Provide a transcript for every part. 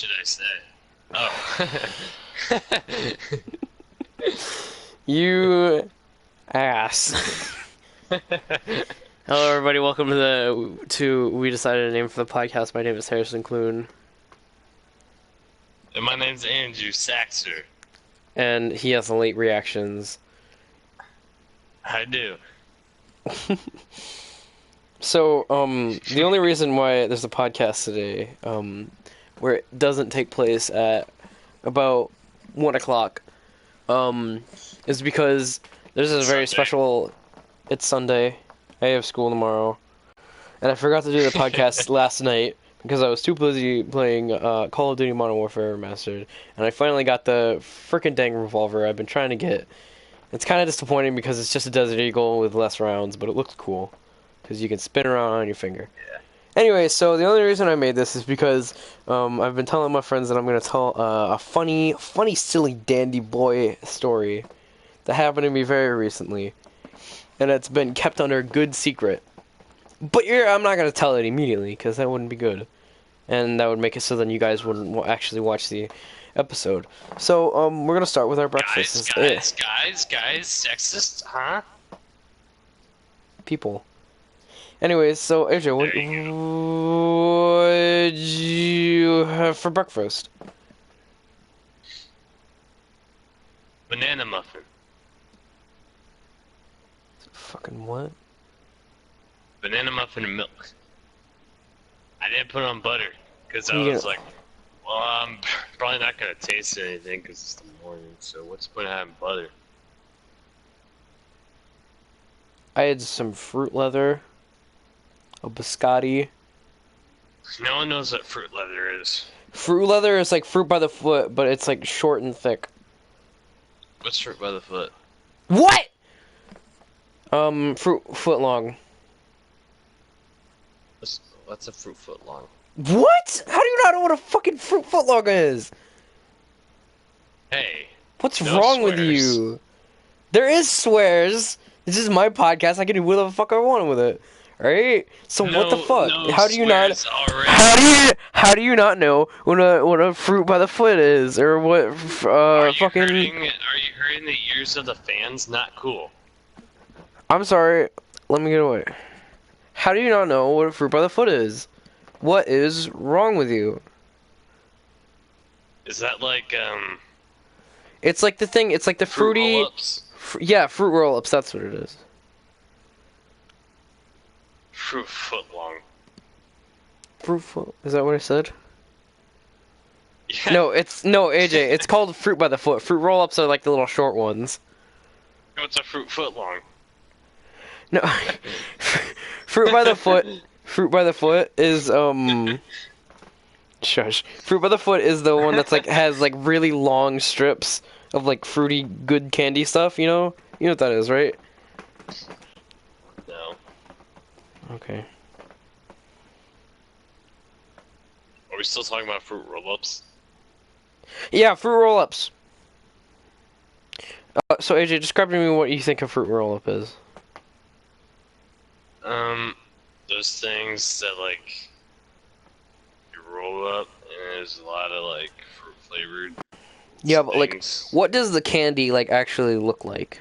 should I say? Oh. You ass. Hello, everybody. Welcome to We Decided a Name for the Podcast. My name is Harrison Clune, And my name's Andrew Saxer. and he has late reactions. I do. So, the only reason why there's a podcast today, where it doesn't take place at about 1 o'clock, is because there's a very special. It's Sunday. I have school tomorrow, and I forgot to do the podcast last night because I was too busy playing Call of Duty Modern Warfare Remastered, and I finally got the frickin' dang revolver I've been trying to get. It's kind of disappointing because it's just a Desert Eagle with less rounds, but it looks cool because you can spin around on your finger. Yeah. Anyway, so the only reason I made this is because I've been telling my friends that I'm going to tell a funny, silly dandy boy story that happened to me very recently, and it's been kept under a good secret. But I'm not going to tell it immediately because that wouldn't be good, and that would make it so then you guys wouldn't actually watch the episode. So we're going to start with our breakfast. Guys, sexist, huh? People. Anyways, so AJ, what would you have for breakfast? Banana muffin. Fucking what? Banana muffin and milk. I didn't put on butter because I Yeah. was like, well, I'm probably not gonna taste anything because it's the morning. So what's the point of having butter? I had some fruit leather, a biscotti. No one knows what fruit leather is. Fruit leather is like fruit by the foot, but it's like short and thick. What's fruit by the foot? What? Fruit foot long. What's a fruit foot long? What? How do you not know what a fucking fruit foot long is? Hey. What's No wrong with swears. you? There is swears. This is my podcast. I can do whatever the fuck I want with it. Alright? So what the fuck? No How do you not swears already. how do you not know what a fruit by the foot is? Or what Are you fucking hurting the ears of the fans? Not cool. I'm sorry. Let me get away. How do you not know what a fruit by the foot is? What is wrong with you? Is that like It's like the thing, it's like the fruit fruity roll-ups? yeah, fruit roll-ups, that's what it is. Fruit foot long. Fruit foot. Is that what I said? Yeah. No, AJ, it's called fruit by the foot. Fruit roll-ups are like the little short ones. What's a fruit foot long? No. Fruit by the foot. Fruit by the foot is shush. Fruit by the foot is the one that's like has like really long strips of like fruity good candy stuff, you know? You know what that is, right? No. Okay. Are we still talking about fruit roll-ups? Yeah, fruit roll-ups. So AJ, describe to me what you think a fruit roll-up is. Those things that like you roll up and there's a lot of like fruit flavored. Yeah, but like, things. what does the candy like actually look like?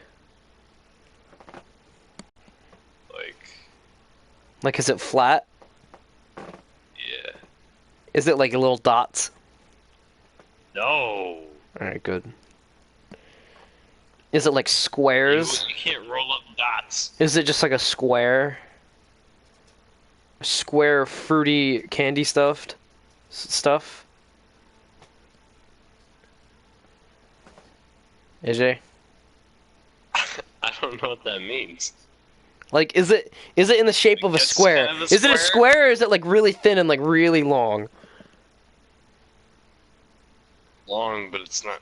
Like, is it flat? Yeah. Is it like little dots? No. Alright, good. Is it like squares? You can't roll up dots. Is it just like a square? Square fruity candy stuff? AJ? I don't know what that means. Like, is it in the shape of a It's square? kind of a Is it a square. square or is it like really thin and like really long? Long, but it's not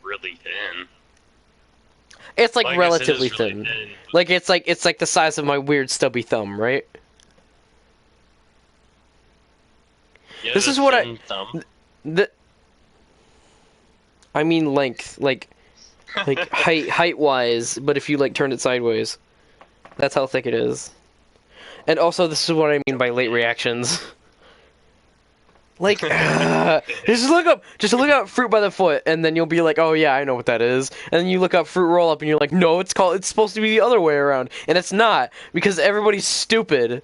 really thin. It's like Well, I guess it is relatively really thin. thin, but- Like it's like the size of my weird stubby thumb, right? You This have is a what thin thumb? I mean length, like height wise, but if you like turn it sideways. That's how thick it is. And also this is what I mean by late reactions. Like, just look up fruit by the foot, and then you'll be like, oh yeah, I know what that is. And then you look up fruit roll up, and you're like, no, it's supposed to be the other way around, and it's not because everybody's stupid.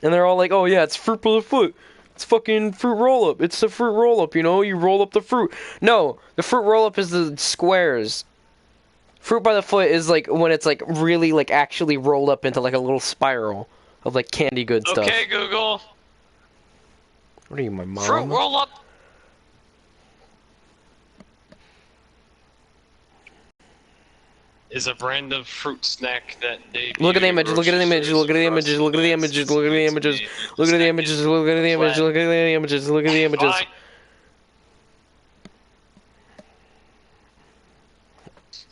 And they're all like, oh yeah, it's fruit by the foot. It's fucking fruit roll up. It's the fruit roll up, you know? You roll up the fruit. No, the fruit roll up is the squares. Fruit by the foot is like when it's like really like actually rolled up into like a little spiral of like candy good stuff. Okay, Google. What are you, my mom? Fruit roll up. Is a brand of fruit snack that they Look at the images, look at the images, look at the images, look at the images, look at the images, look at the images, look at the images, look at the images, look at the images.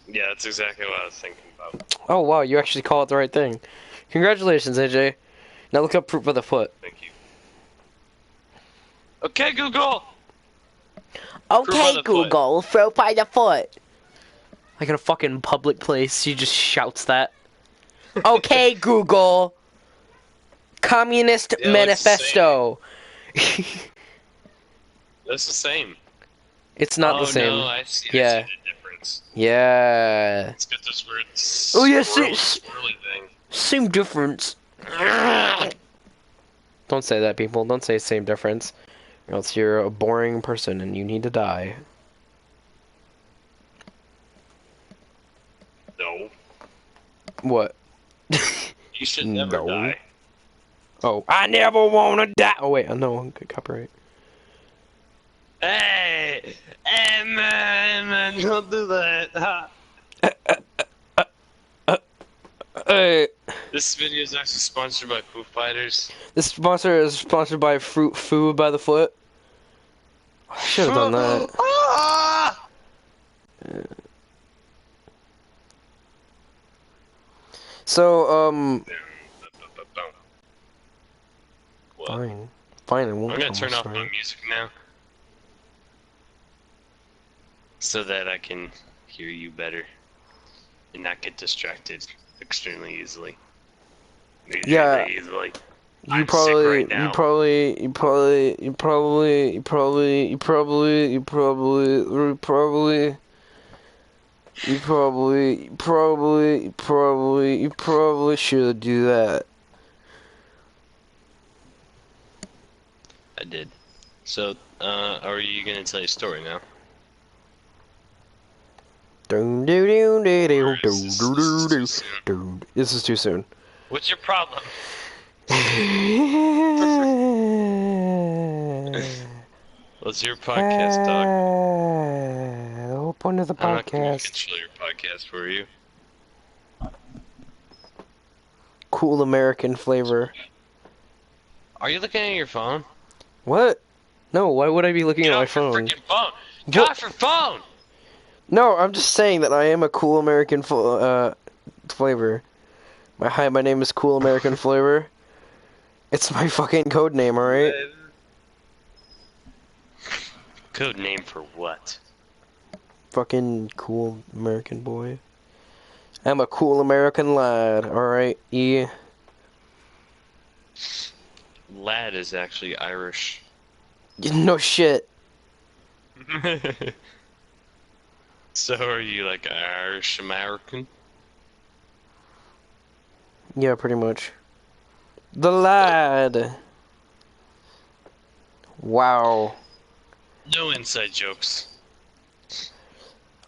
Yeah, that's exactly what I was thinking about. Oh wow, you actually call it the right thing. Congratulations, AJ. Now look up fruit by the foot. Thank you. Okay, Google. Okay, Google, fruit by the foot. Like in a fucking public place, she just shouts that. Okay, Google. Communist Manifesto. That's the same. It's not the same. No, I see Yeah. the difference. Yeah. It's got this weird Oh yeah, swirly thing. same difference. Don't say that, people. Don't say same difference. Or else you're a boring person and you need to die. No. What? You should never die. Oh, I never wanna die. Oh wait, no, good copyright. Hey, man, don't do that. Hey. This video is actually sponsored by Foo Fighters. This sponsor is sponsored by Food by the Foot. I should have done that. So, fine. Fine, I won't. I'm gonna turn off my music now. So that I can hear you better. And not get distracted extremely easily. Yeah. Easily. You probably should do that. I did. So, are you gonna tell your story now? This is too soon. What's your problem? What's your podcast, dog? The whole point of the I'm not gonna podcast. control your podcast for you. Cool American flavor. Are you looking at your phone? What? No, why would I be looking at my Get off your phone? freaking phone! Get off your phone! No, I'm just saying that I am a cool American flavor. My name is Cool American Flavor. It's my fucking code name, alright? Code name for what? Fucking cool American boy. I'm a cool American lad, alright? Yeah. Lad is actually Irish. No shit. So are you like Irish American? Yeah, pretty much. The lad. Wow. No inside jokes.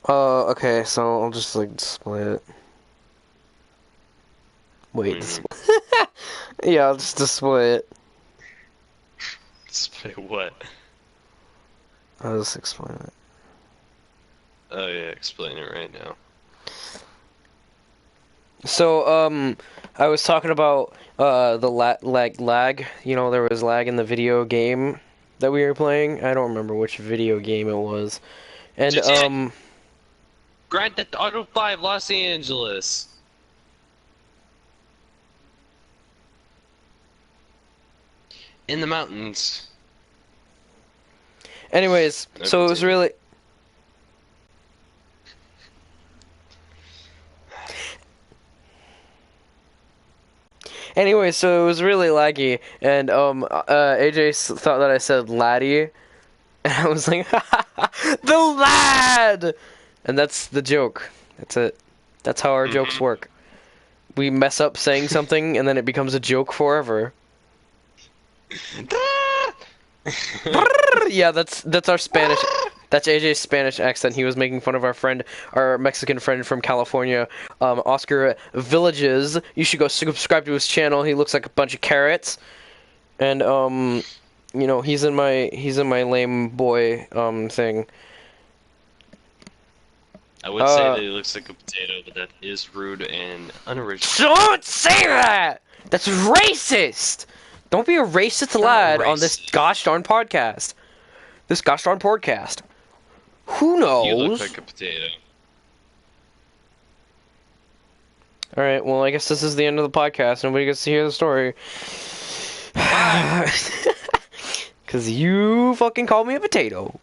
Okay, so I'll just like display it. Wait, yeah, I'll just display it. Display what? I'll just explain it. Oh yeah, explain it right now. So, I was talking about, the lag. You know, there was lag in the video game that we were playing. I don't remember which video game it was. And, Grand Theft Auto 5 Los Angeles. In the mountains. anyways, so it was really... Anyway, so it was really laggy, and AJ thought that I said laddie, and I was like, the lad, and that's the joke. That's it. That's how our jokes work. We mess up saying something, and then it becomes a joke forever. Yeah, that's our Spanish. That's AJ's Spanish accent. He was making fun of our friend, our Mexican friend from California, Oscar Villages. You should go subscribe to his channel. He looks like a bunch of carrots, and you know, he's in my lame boy thing. I would say that he looks like a potato, but that is rude and unoriginal. Don't say that. That's racist. Don't be a racist lad on this gosh darn podcast. This gosh darn podcast. Who knows? You look like a potato. Alright, well, I guess this is the end of the podcast. Nobody gets to hear the story. Because you fucking called me a potato.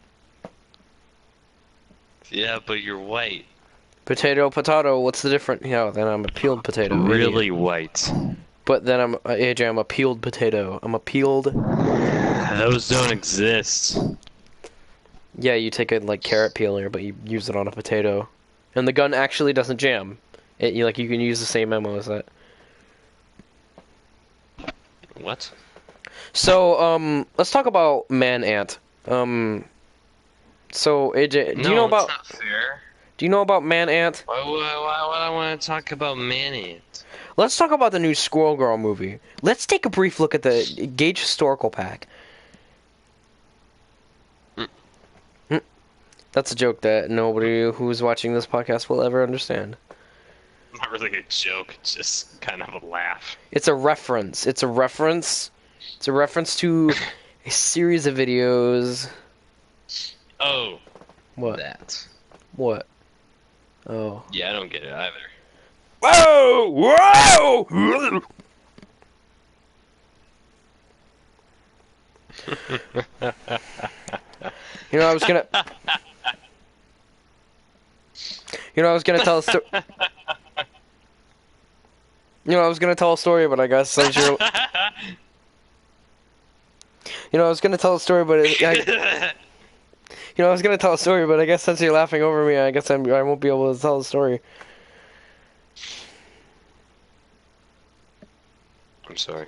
Yeah, but you're white. Potato, what's the difference? Yeah, then I'm a peeled potato. Really idiot. white. But then AJ, I'm a peeled potato. I'm a peeled... Those don't exist. Yeah, you take a, like, carrot peeler, but you use it on a potato. And the gun actually doesn't jam. You can use the same ammo as that. What? So, let's talk about Man-Ant. So, AJ, do you know about... That's not fair. Do you know about Man-Ant? Why would I want to talk about Man-Ant? Let's talk about the new Squirrel Girl movie. Let's take a brief look at the Gage Historical Pack. That's a joke that nobody who's watching this podcast will ever understand. Not really a joke, it's just kind of a laugh. It's a reference. It's a reference to a series of videos. Oh. What? That. What? Oh. Yeah, I don't get it either. Whoa! Whoa! You know, I was gonna tell a story. You know, I was gonna tell a story, but I guess since you're... You know, I was gonna tell a story, but I was gonna tell a story, but I guess since you're laughing over me, I guess I won't be able to tell the story. I'm sorry.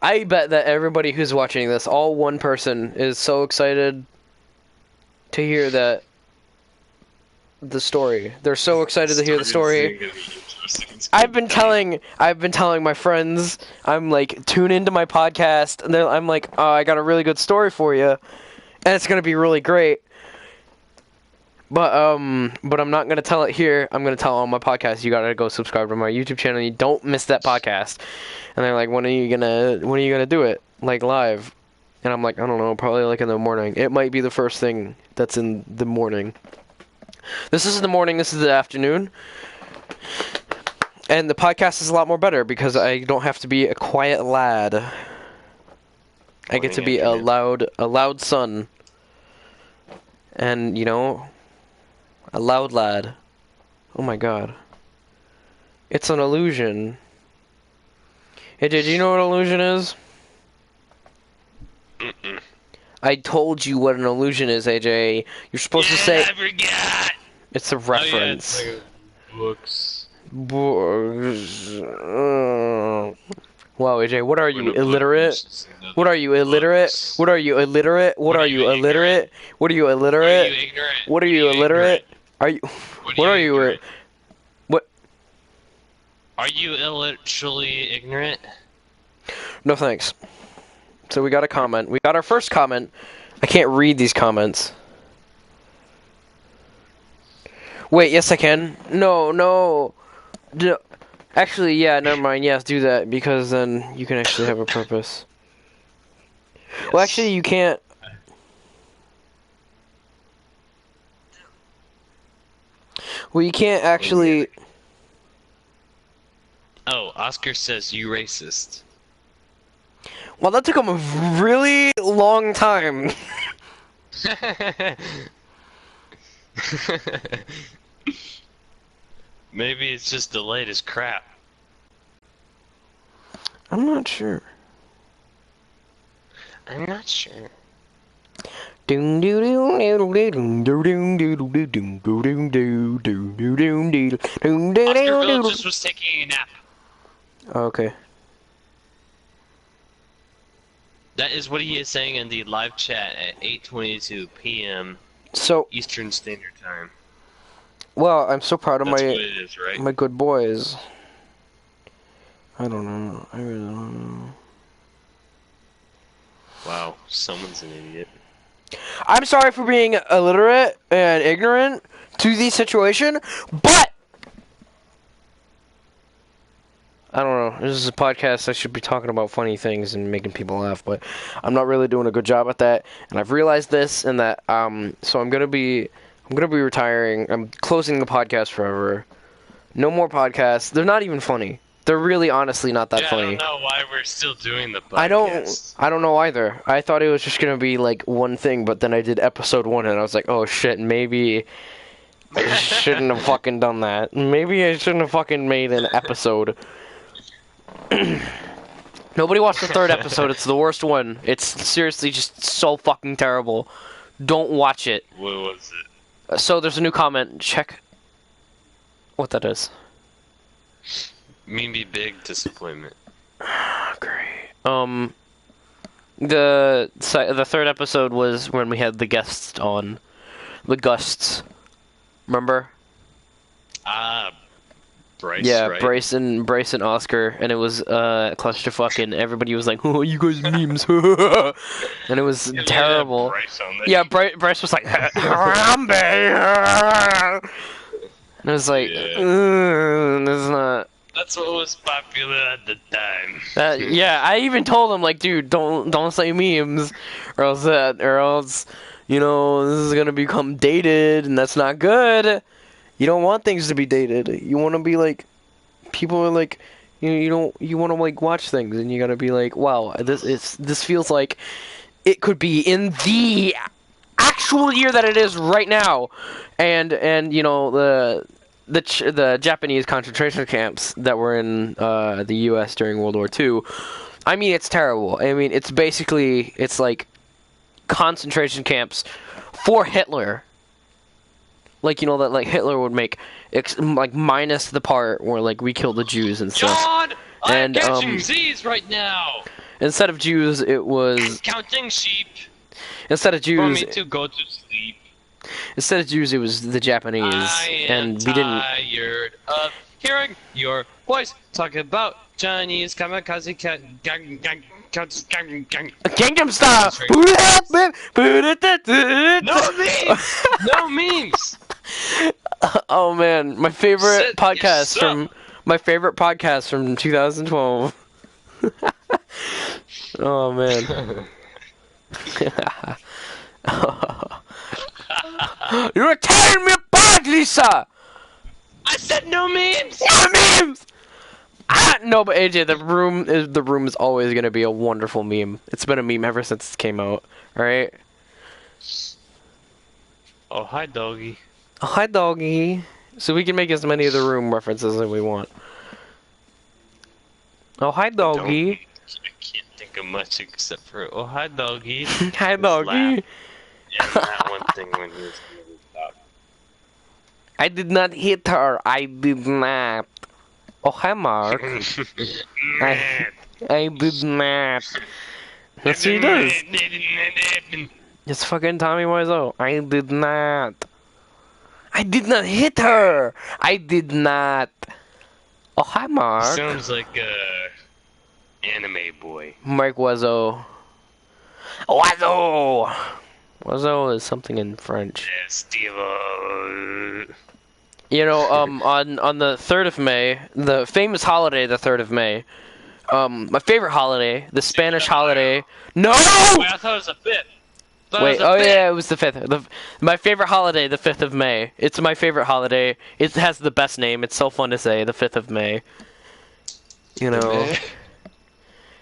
I bet that everybody who's watching this, all one person, is so excited to hear the story. They're so excited to hear the story. I've been telling my friends, I'm like, tune into my podcast, and I'm like, oh, I got a really good story for you, and it's gonna be really great. But I'm not gonna tell it here. I'm gonna tell it on my podcast. You gotta go subscribe to my YouTube channel. You don't miss that podcast. And they're like, when are you gonna do it, like, live? And I'm like, I don't know, probably like in the morning. It might be the first thing that's in the morning. This is in the morning. This is the afternoon. And the podcast is a lot more better because I don't have to be a quiet lad. I get to be a loud son. And, you know, a loud lad. Oh my god. It's an illusion. Hey, did you know what an illusion is? Mm-mm. I told you what an illusion is, AJ. You're supposed to say... I forgot! It's a reference. Oh, yeah, it's like books. Wow, AJ, what are you, illiterate? What are you, illiterate? What are you, illiterate? What are you, illiterate? What are you, illiterate? What are you, illiterate? Are you... What are you... What? Are you illiterally ignorant? No thanks. So we got a comment. We got our first comment. I can't read these comments. Wait, yes I can. No. Actually, yeah, never mind. Yes, do that, because then you can actually have a purpose. Yes. Well, actually, you can't. Well, you can't actually... Oh, Oscar says you racist. Well, that took him a really long time. Maybe it's just delayed as crap. I'm not sure. I'm not sure. Oscar Bill just was taking a nap. Okay. That is what he is saying in the live chat at 8:22 p.m. So, Eastern Standard Time. well, I'm so proud of That's what it is, right? my good boys. I don't know. I really don't know. Wow, someone's an idiot. I'm sorry for being illiterate and ignorant to the situation, but I don't know. This is a podcast. I should be talking about funny things and making people laugh, but I'm not really doing a good job at that. And I've realized this, and that so I'm gonna be retiring. I'm closing the podcast forever. No more podcasts. They're not even funny. They're really, honestly, not that funny. I don't know why we're still doing the podcast. I don't know either. I thought it was just gonna be like one thing, but then I did episode 1, and I was like, oh shit, maybe I shouldn't have fucking done that. Maybe I shouldn't have fucking made an episode. Nobody watched the 3rd episode. It's the worst one. It's seriously just so fucking terrible. Don't watch it. What was it? So there's a new comment. Check what that is. Maybe big disappointment. Great. The 3rd episode was when we had the guests on. The gusts. Remember? Bryce, yeah, right? Bryce and Oscar, and it was clusterfuck, and everybody was like, "Oh, you guys memes," and it was terrible. Yeah, Bryce was like, "Harambe," and it was like, "This is not." That's what was popular at the time. Yeah, I even told him like, "Dude, don't say memes, or else, you know, this is gonna become dated, and that's not good." You don't want things to be dated. You want to be like, people are like, you want to like watch things, and you gotta be like, wow, this feels like it could be in the actual year that it is right now, and you know the Japanese concentration camps that were in the U.S. during World War II. I mean, it's terrible. I mean, it's like concentration camps for Hitler. Like, you know, that like Hitler would make, like, minus the part where like we kill the Jews and stuff. John, I'm catching Z's right now. Instead of Jews, it was I'm counting sheep. Instead of Jews, for me to go to sleep. Instead of Jews, it was the Japanese, and we didn't. Tired of hearing your voice talk about Chinese kamikaze Gangnam Style. No memes. No memes. Oh man, my favorite podcast from 2012. Oh man. You're tearing me apart, Lisa. I said no memes. No memes. No, but AJ, the room is always gonna be a wonderful meme. It's been a meme ever since it came out. All right. Oh, hi, doggy. Oh, hi, doggy. So we can make as many of the room references as we want. Oh, hi, doggy. I can't think of much except for oh, hi, doggy. Hi, doggy. And that one thing when he was really loud. I did not hit her. I did not. Oh, hi, Mark. I did not. Yes, he does. It's fucking Tommy Wiseau. I did not. I did not hit her. I did not. Oh, hi, Mark. Sounds like anime boy. Mark Wiseau. Wiseau. Wiseau is something in French. Yeah, Steve. You know, on the 3rd of May, the famous holiday, the 3rd of May, my favorite holiday, the Spanish holiday. No! Wait, I thought it was the 5th. Wait, oh yeah, it was the 5th. My favorite holiday, the 5th of May. It's my favorite holiday. It has the best name. It's so fun to say, the 5th of May. You know,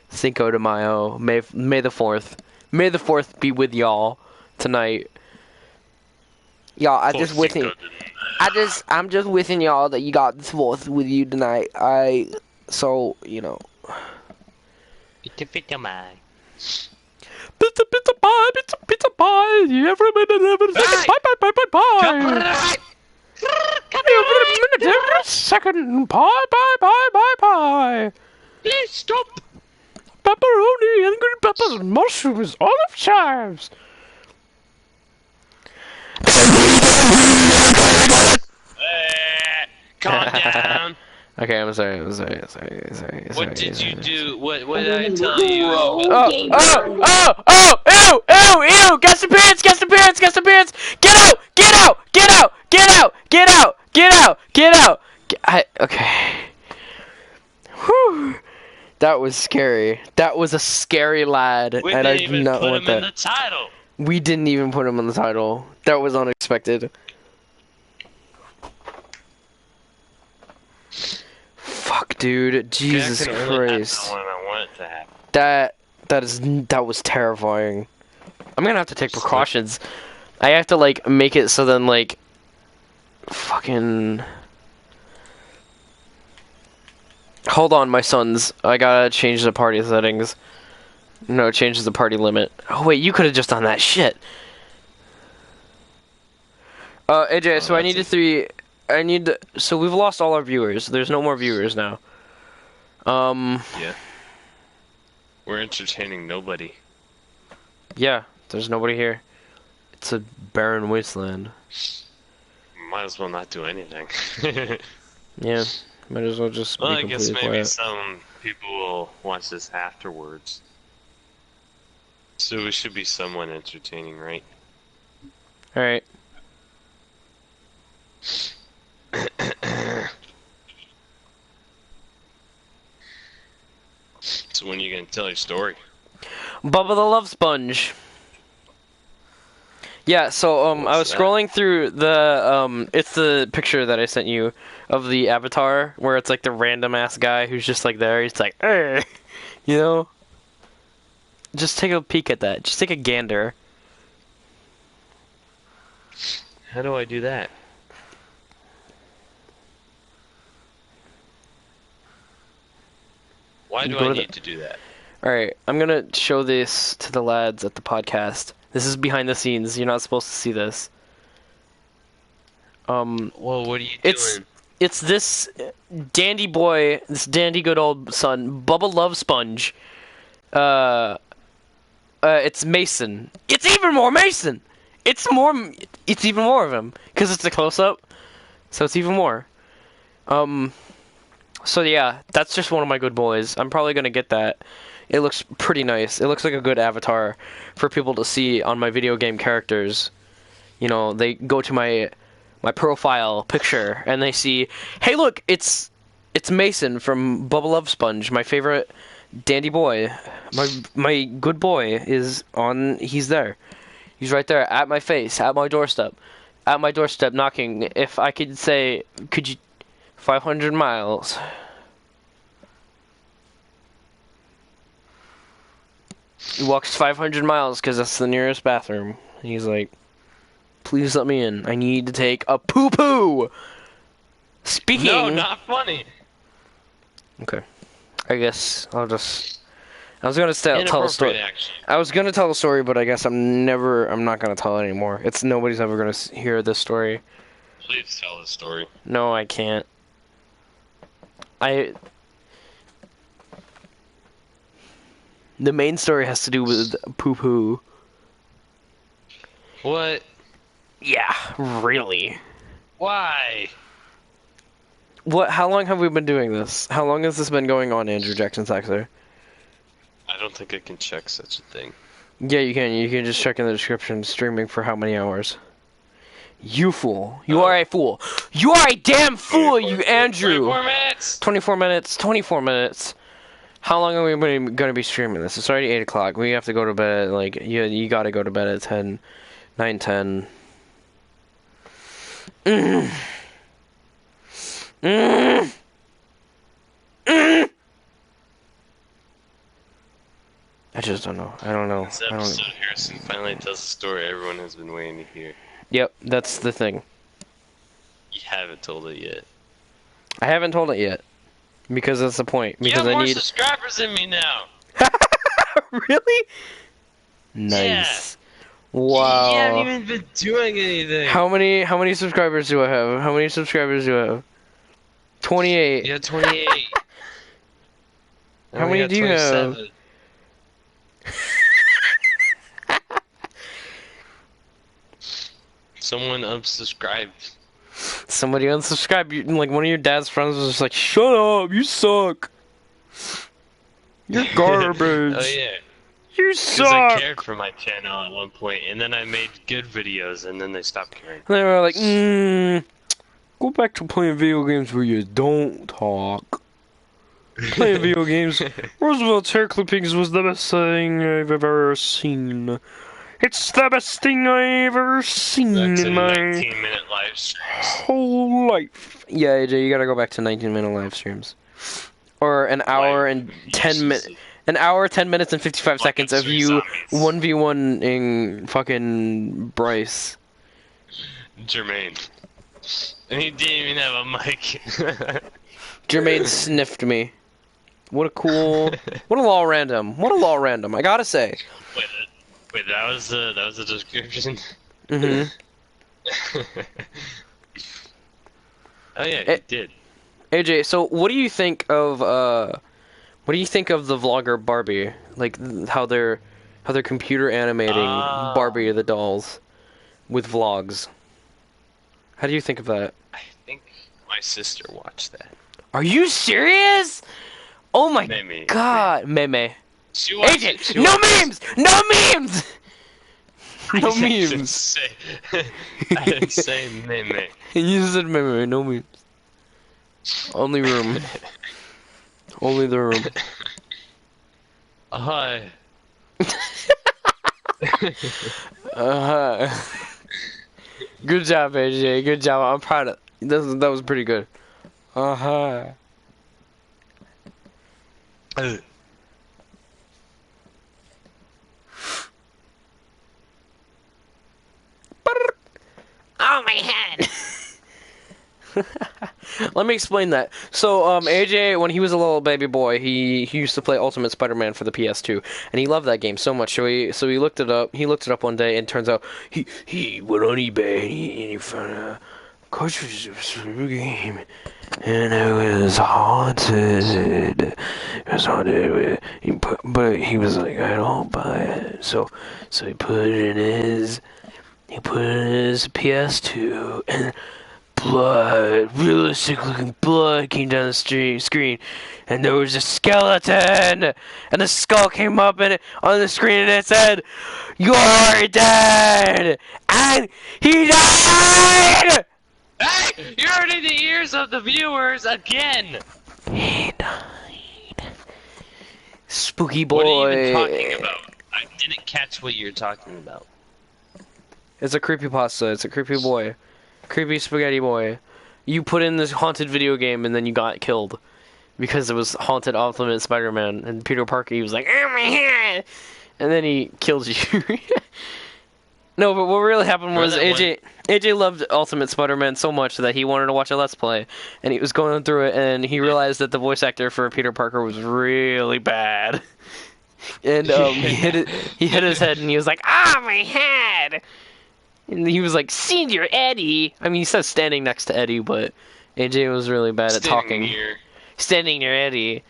Cinco de Mayo, May the 4th. May the 4th be with y'all tonight. Y'all, I just witnessed. I'm just wishing y'all that you got this voice with you tonight. So, you know. Pizza pizza man. Pizza, pizza pie, pizza, pizza pie. Every minute, every second, pie, pie, pie, pie, pie. Copyright! Every minute, every second, pie, pie, pie, pie, pie. Please stop! Pepperoni and green peppers, mushrooms, olive chives. Calm down. Okay, I'm sorry. What did you do? What did I tell you? Oh, ew! Guest appearance! Get out! Okay. Whew. That was scary. That was a scary lad, We and I didn't do even not put want him in that. the title. We didn't even put him in the title. That was unexpected. Fuck, dude. Jesus That could've really Christ. happened when I want it to happen. That was terrifying. I'm gonna have to take precautions. I have to like make it so then like fucking hold on, my sons. I gotta change the party settings. No, it changes the party limit. Oh wait, you could have just done that shit. AJ, so I need so we've lost all our viewers. There's no more viewers now. Yeah. We're entertaining nobody. Yeah, there's nobody here. It's a barren wasteland. Might as well not do anything. Yeah, might as well just Well, be I guess completely maybe quiet. some people will watch this afterwards. So it should be somewhat entertaining, right? Alright. So when are you gonna tell your story? Bubba the Love Sponge. Yeah, so I was What's that? scrolling through the it's the picture that I sent you of the avatar where it's like the random ass guy who's just like there. He's like, hey, you know. Just take a peek at that. Just take a gander. How do I do that? Why You do go I to need to do that? All right, I'm gonna show this to the lads at the podcast. This is behind the scenes. You're not supposed to see this. Well, what are you It's doing? it's this dandy boy, this dandy good old son, Bubba Love Sponge. It's Mason. It's even more Mason. It's even more of him because it's a close up, so it's even more. So yeah, that's just one of my good boys. I'm probably gonna get that. It looks pretty nice. It looks like a good avatar for people to see on my video game characters. You know, they go to my profile picture and they see, hey, look, it's Mason from Bubble Love Sponge, my favorite dandy boy. My good boy is on. He's there. He's right there at my face, at my doorstep, knocking. If I could say, could you, 500 miles. He walks 500 miles because that's the nearest bathroom. He's like, please let me in. I need to take a poo-poo. Speaking. No, not funny. Okay. I guess I'll just. I was gonna tell a Inappropriate story. action. I was gonna tell a story, but I guess I'm not gonna tell it anymore. Nobody's ever gonna hear this story. Please tell the story. No, I can't. The main story has to do with poo-poo. What? Yeah, really. Why? What? How long have we been doing this? How long has this been going on, Andrew Jackson Saxer? I don't think I can check such a thing. Yeah, you can. You can just check in the description. Streaming for how many hours? You fool. You are a fool. You are a damn fool, you Andrew. 24 minutes! 24 minutes. 24 minutes. How long are we going to be streaming this? It's already 8 o'clock. We have to go to bed. Like, you got to go to bed at 10. 9, 10. I just don't know. I don't know. This episode, Harrison finally tells the story everyone has been waiting to hear. Yep, that's the thing. haven't told it yet. I haven't told it yet. Because that's the point. You Because have I more need. subscribers than me now. Really? Nice. You Wow. haven't even been doing anything. How many subscribers do I have? How many subscribers do I have? 28. You have 28. How many do you have? 27. Someone unsubscribed. Somebody unsubscribed. Like one of your dad's friends was just like, "Shut up, you suck. You're garbage. Oh yeah. You Because suck." I cared for my channel at one point, and then I made good videos, and then they stopped caring. And they were like, "Go back to playing video games where you don't talk. Playing video games. Roosevelt's hair clippings was the best thing I've ever seen. It's the best thing I've ever seen That's a in my 19-minute live stream. whole life." Yeah, AJ, you gotta go back to 19-minute live streams, or an hour and 10 minutes. An hour, 10 minutes, and 55 seconds of you 1v1ing fucking Bryce. Jermaine. And he didn't even have a mic. Jermaine sniffed me. What a cool... What a law random. What a law random, I gotta say. Wait, that was the description? Mm-hmm. Oh yeah, he did. AJ, so what do you think of, the vlogger Barbie? Like, how they're computer animating Barbie the dolls with vlogs. How do you think of that? I think my sister watched that. Are you serious? Oh my Meme. god. Meme. She watched AJ, it. She no watched memes! No memes! No I didn't memes. say, I didn't say meme. You said meme, no memes. Only room. Only the room. Hi. Good job, AJ. Good job. I'm proud of that was pretty good. Oh, my head! Let me explain that. So, AJ, when he was a little baby boy, he used to play Ultimate Spider-Man for the PS2, and he loved that game so much. So he looked it up. He looked it up one day, and it turns out he went on eBay and he found a cartridge for the game, and it was haunted. It was haunted. But he was like, I don't buy it. So he put it in his PS2, and blood, realistic looking blood came down the screen, and there was a skeleton, and the skull came up on the screen, and it said, "You're dead," and he died. Hey, you're hurting the ears of the viewers again. He died. Spooky boy. What are you even talking about? I didn't catch what you're talking about. It's a creepypasta. It's a creepy boy. Creepy spaghetti boy. You put in this haunted video game and then you got killed. Because it was haunted Ultimate Spider-Man. And Peter Parker, he was like, "Oh my god!" And then he killed you. No, but what really happened was AJ loved Ultimate Spider-Man so much that he wanted to watch a Let's Play. And he was going through it and he realized that the voice actor for Peter Parker was really bad. And he hit his head and he was like, "Ah, my head!" And he was like, "Senior Eddie." I mean, he says standing next to Eddie, but AJ was really bad at talking. Standing near Eddie.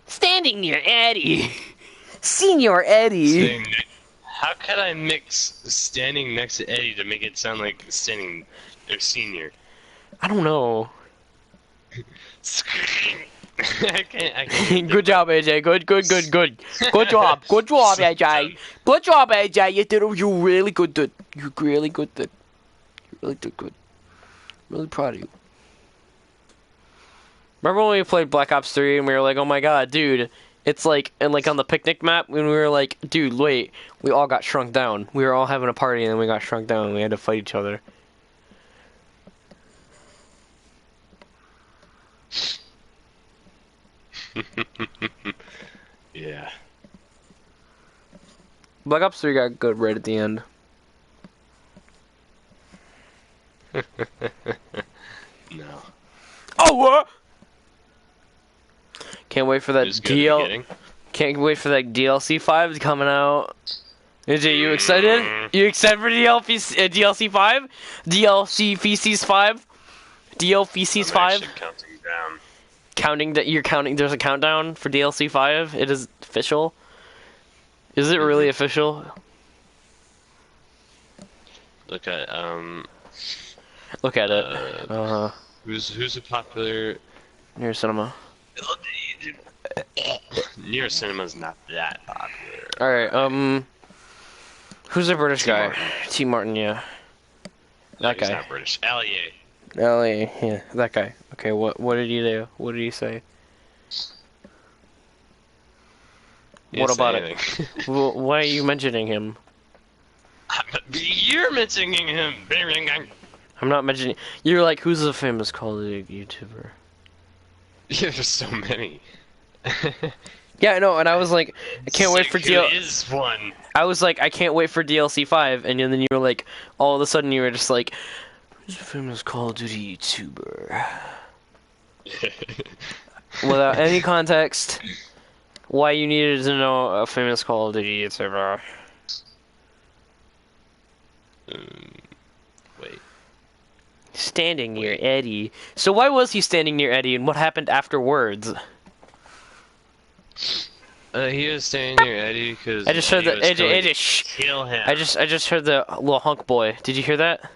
Standing near Eddie. Senior Eddie. How could I mix standing next to Eddie to make it sound like standing or senior? I don't know. I can't Good job, AJ. Good. Good job. Good job, AJ. Good job, AJ. You're really good, dude. You're really good, dude. You really did good. Really proud of you. Remember when we played Black Ops 3 and we were like, "Oh my god, dude." It's like, and like on the picnic map, when we were like, "Dude, wait." We all got shrunk down. We were all having a party and then we got shrunk down and we had to fight each other. Yeah. Black Ops 3 got good right at the end. power. Can't wait for that Who's good at getting? Can't wait for that DLC 5 coming out. AJ, you excited? You excited for DLC 5? DLC Feces 5? DL Feces 5? Counting down. Counting that you're counting. There's a countdown for DLC 5. It is official. Is it really official? Look at Look at it. Who's a popular? Near cinema. Near Cinema's not that popular. All right. Who's the British T. guy? Martin. T. Martin. Yeah. No, That he's guy. not British. Allier. Ellie. Yeah. That guy. Okay. What did he do? What did he say? What about it? Well, why are you mentioning him? You're mentioning him. I'm not mentioning. You're like, who's a famous Call of Duty YouTuber? Yeah, there's so many. Yeah, I know, and I was like, I can't wait for is one. I was like, I can't wait for DLC 5, and then you were like, all of a sudden you were just like, who's a famous Call of Duty YouTuber? Without any context, why you needed to know a famous Call of Duty YouTuber? Wait. Standing near Eddie. So why was he standing near Eddie, and what happened afterwards? He was staying near Eddie because I just heard that AJ, shh. Kill him. I just heard the little honk boy. Did you hear that?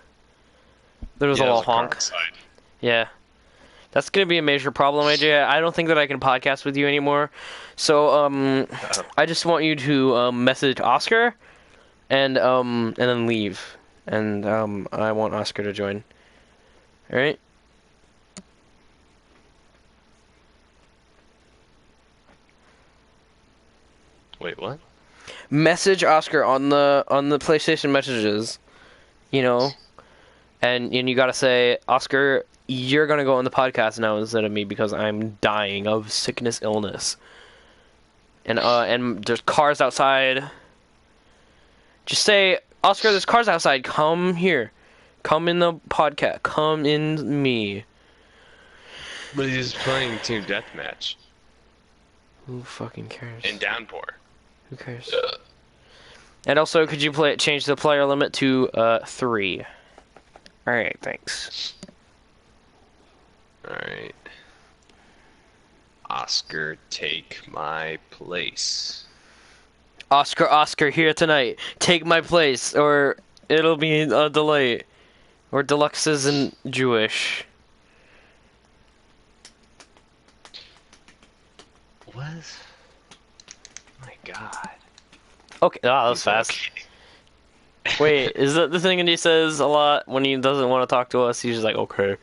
There was a little honk. Yeah. That's gonna be a major problem, AJ. I don't think that I can podcast with you anymore. So I just want you to message Oscar and then leave. And I want Oscar to join. Alright? Wait, what? Message Oscar on the PlayStation messages, you know, and you gotta say, Oscar, you're gonna go on the podcast now instead of me because I'm dying of sickness, illness, and there's cars outside. Just say, Oscar, there's cars outside. Come here, come in the podcast. Come in me. But he's playing Team Deathmatch Who fucking cares? in Downpour. Who cares? And also, could you change the player limit to 3? Alright, thanks. Alright. Oscar, take my place. Oscar, here tonight. Take my place, or it'll be a delay. Or Deluxe isn't Jewish. What? My God. Okay, that was fast. Wait, is that the thing that he says a lot when he doesn't want to talk to us? He's just like, okay.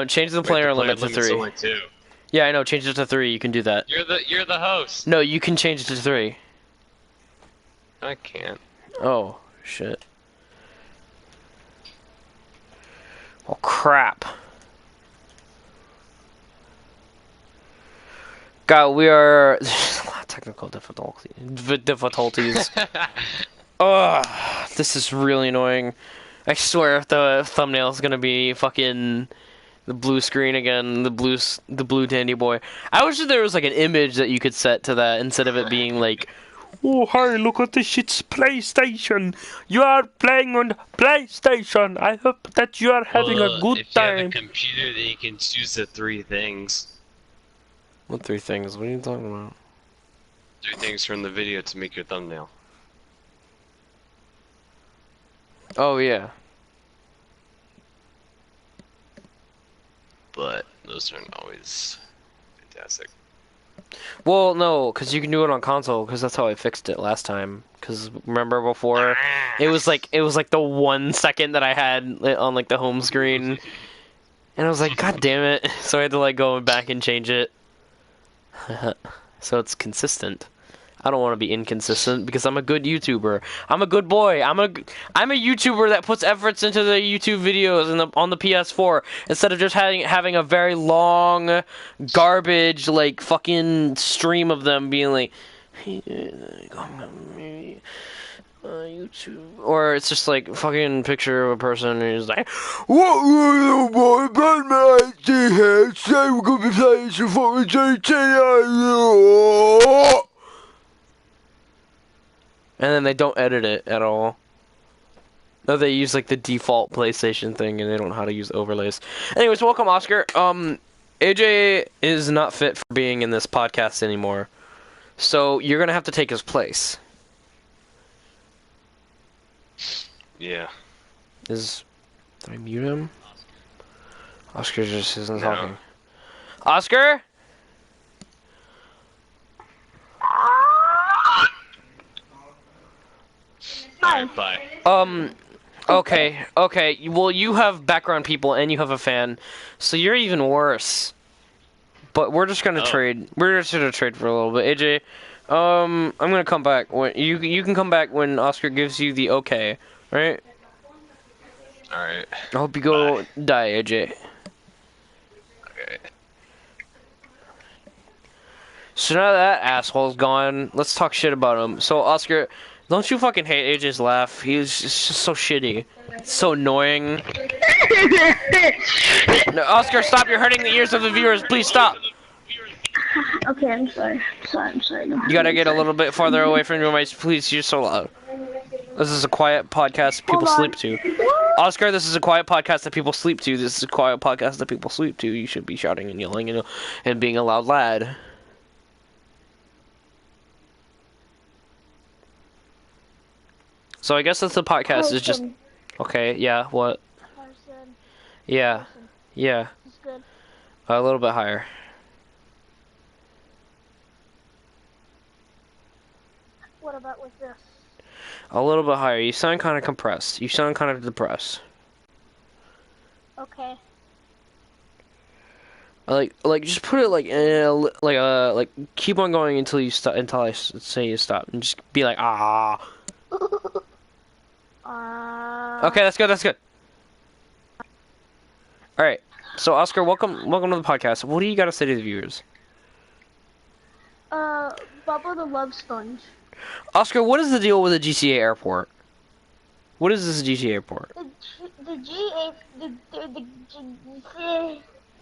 Change the player limit to 3. Only 2. Yeah, I know. Change it to 3. You can do that. You're the host. No, you can change it to 3. I can't. Oh, shit. Oh, crap. God, we are... There's a lot of technical difficulties. Ugh, this is really annoying. I swear the thumbnail is gonna be fucking the blue screen again, the blue dandy boy. I wish that there was like an image that you could set to that instead of it being like, oh hi, look at this, it's PlayStation. You are playing on PlayStation. I hope that you are having a good if you time. have a computer, then you can choose the 3 things. What 3 things? What are you talking about? 3 things from the video to make your thumbnail. Oh yeah. But those aren't always fantastic. Well, no, because you can do it on console, because that's how I fixed it last time. Because remember before, it was like the 1 second that I had on like the home screen, and I was like, God damn it! So I had to like go back and change it, so it's consistent. I don't want to be inconsistent because I'm a good YouTuber. I'm a good boy. I'm a YouTuber that puts efforts into the YouTube videos on the PS4 instead of just having a very long garbage like fucking stream of them being like, you or it's just like fucking picture of a person and he's like, "What will my Batman here? Say we're gonna be playing some fucking GTA." And then they don't edit it at all. No, they use like the default PlayStation thing, and they don't know how to use overlays. Anyways, welcome, Oscar. AJ is not fit for being in this podcast anymore, so you're gonna have to take his place. Yeah. Did I mute him? Oscar just isn't No. talking. Oscar? Alright, bye. Okay. Well, you have background people and you have a fan, so you're even worse. But we're just gonna trade. We're just gonna trade for a little bit. AJ, I'm gonna come back when you can come back when Oscar gives you the okay, right? Alright. I hope you go die, AJ. Okay. So now that asshole's gone, let's talk shit about him. So Oscar, don't you fucking hate AJ's laugh? He's just so shitty. It's so annoying. No, Oscar, stop! You're hurting the ears of the viewers. Please stop. Okay, I'm sorry. I'm sorry. You gotta get a little bit farther away from your mic, please. You're so loud. This is a quiet podcast people sleep to. Oscar, this is a quiet podcast that people sleep to. This is a quiet podcast that people sleep to. You should be shouting and yelling and being a loud lad. So I guess that's the podcast is just... Okay, yeah, what? Yeah, yeah. It's good. A little bit higher. What about with this? A little bit higher. You sound kind of compressed. You sound kind of depressed. Okay. Like just put it like keep on going until you stop, until I say you stop, and just be like ah. Okay, that's good. That's good. All right. So Oscar, welcome to the podcast. What do you got to say to the viewers? Bubba the Love Sponge. Oscar, what is the deal with the GTA airport? What is this GTA airport?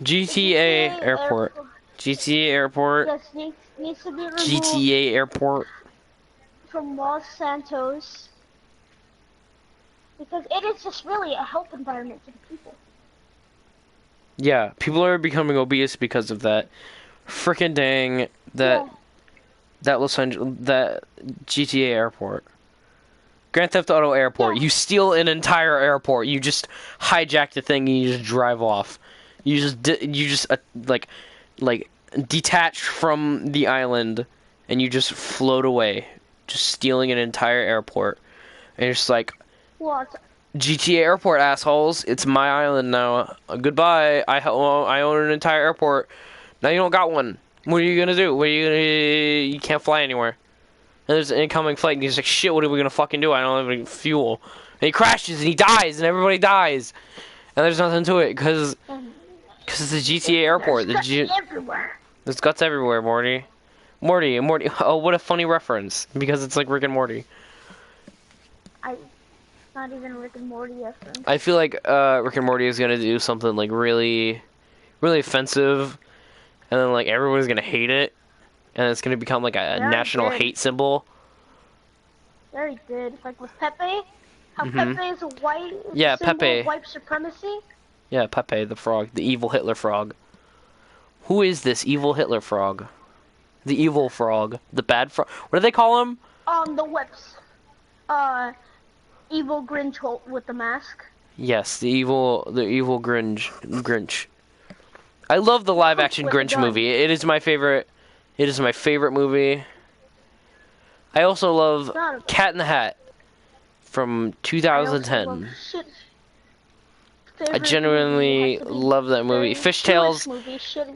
GTA airport. GTA airport. Yes, needs to be removed GTA airport. from Los Santos because it is just really a health environment for the people. Yeah, people are becoming obese because of that. Frickin' dang that. Yeah. That Los Angeles, that GTA airport, Grand Theft Auto airport. Yeah. You steal an entire airport. You just hijack the thing and you just drive off. You just like detach from the island and you just float away, just stealing an entire airport. And you're just like, What? GTA airport assholes! It's my island now. Goodbye. I own an entire airport. Now you don't got one. What are you gonna do? You can't fly anywhere. And there's an incoming flight, and he's like, shit, what are we gonna fucking do? I don't have any fuel. And he crashes, and he dies, and everybody dies. And there's nothing to it, because it's the GTA airport. Everywhere. There's guts everywhere, Morty. Morty. Oh, what a funny reference, because it's like Rick and Morty. Not even Rick and Morty reference. I feel like Rick and Morty is gonna do something like really, really offensive, and then like everyone's gonna hate it, and it's gonna become like a national hate symbol. They already did. Like with Pepe, how Pepe is a white Yeah, symbol Pepe. of white supremacy. Yeah, Pepe the frog, the evil Hitler frog. Who is this evil Hitler frog? The evil frog, the bad frog. What do they call him? The whips. Evil Grinch with the mask. Yes, the evil Grinch. I love the live action With a Grinch gun. movie. It is my favorite. It is my favorite movie. I also love Not- Cat in the Hat from I also 2010. love shit. I Favorite genuinely movie has to be love that movie. very Fishtails. Jewish movie, shit.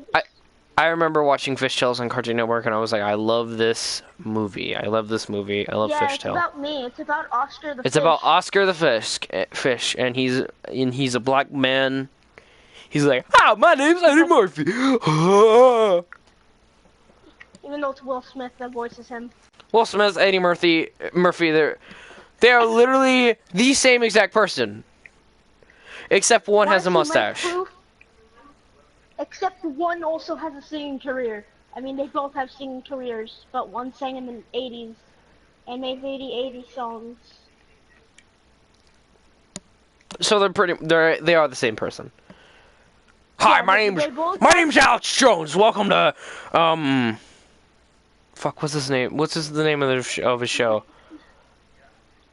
I remember watching Fishtails on Cartoon Network, and I was like, I love this movie. I love this movie. I love Yeah, it's Fishtail. about me. It's about Oscar the It's fish. about Oscar the fish, and he's a black man. He's like, my name's Eddie Murphy. Even though it's Will Smith that voices him. Will Smith, Eddie Murphy, They are literally the same exact person. Except one has a Want to make mustache. proof? Except one also has a singing career. I mean, they both have singing careers, but one sang in the 80s and made 80 songs. So they are the same person. Hi, Yeah, they both my have- name's Alex Jones. Welcome to fuck, what's his name? The name of his show?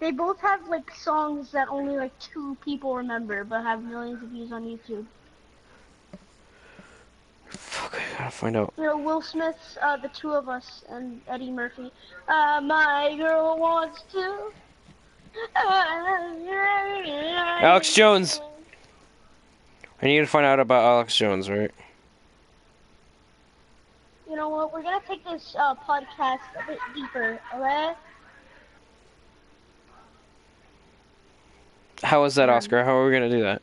They both have like songs that only like 2 people remember, but have millions of views on YouTube. Fuck, I gotta find out. You know, Will Smith's The Two of Us and Eddie Murphy. My girl wants to. Alex Jones. I need to find out about Alex Jones, right? You know what? We're gonna take this podcast a bit deeper, alright? How is that, Oscar? How are we gonna do that?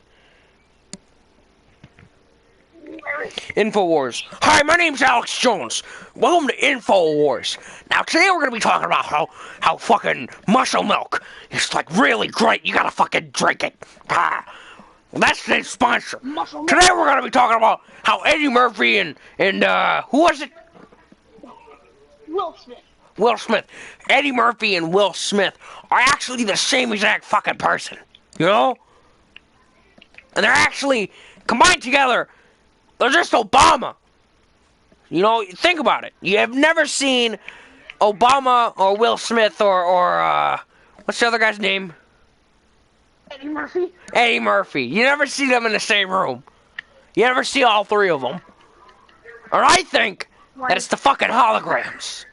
InfoWars. Hi, my name's Alex Jones. Welcome to InfoWars. Now, today we're gonna be talking about how fucking muscle milk is like really great. You gotta fucking drink it. Ah. Well, that's today's sponsor. Muscle Today we're gonna be talking about how Eddie Murphy and who was it? Will Smith. Will Smith. Eddie Murphy and Will Smith are actually the same exact fucking person. You know? And they're actually combined together. They're just Obama. You know, think about it. You have never seen Obama or Will Smith or what's the other guy's name? Eddie Murphy. Eddie Murphy. You never see them in the same room. You never see all 3 of them. And I think that it's the fucking holograms.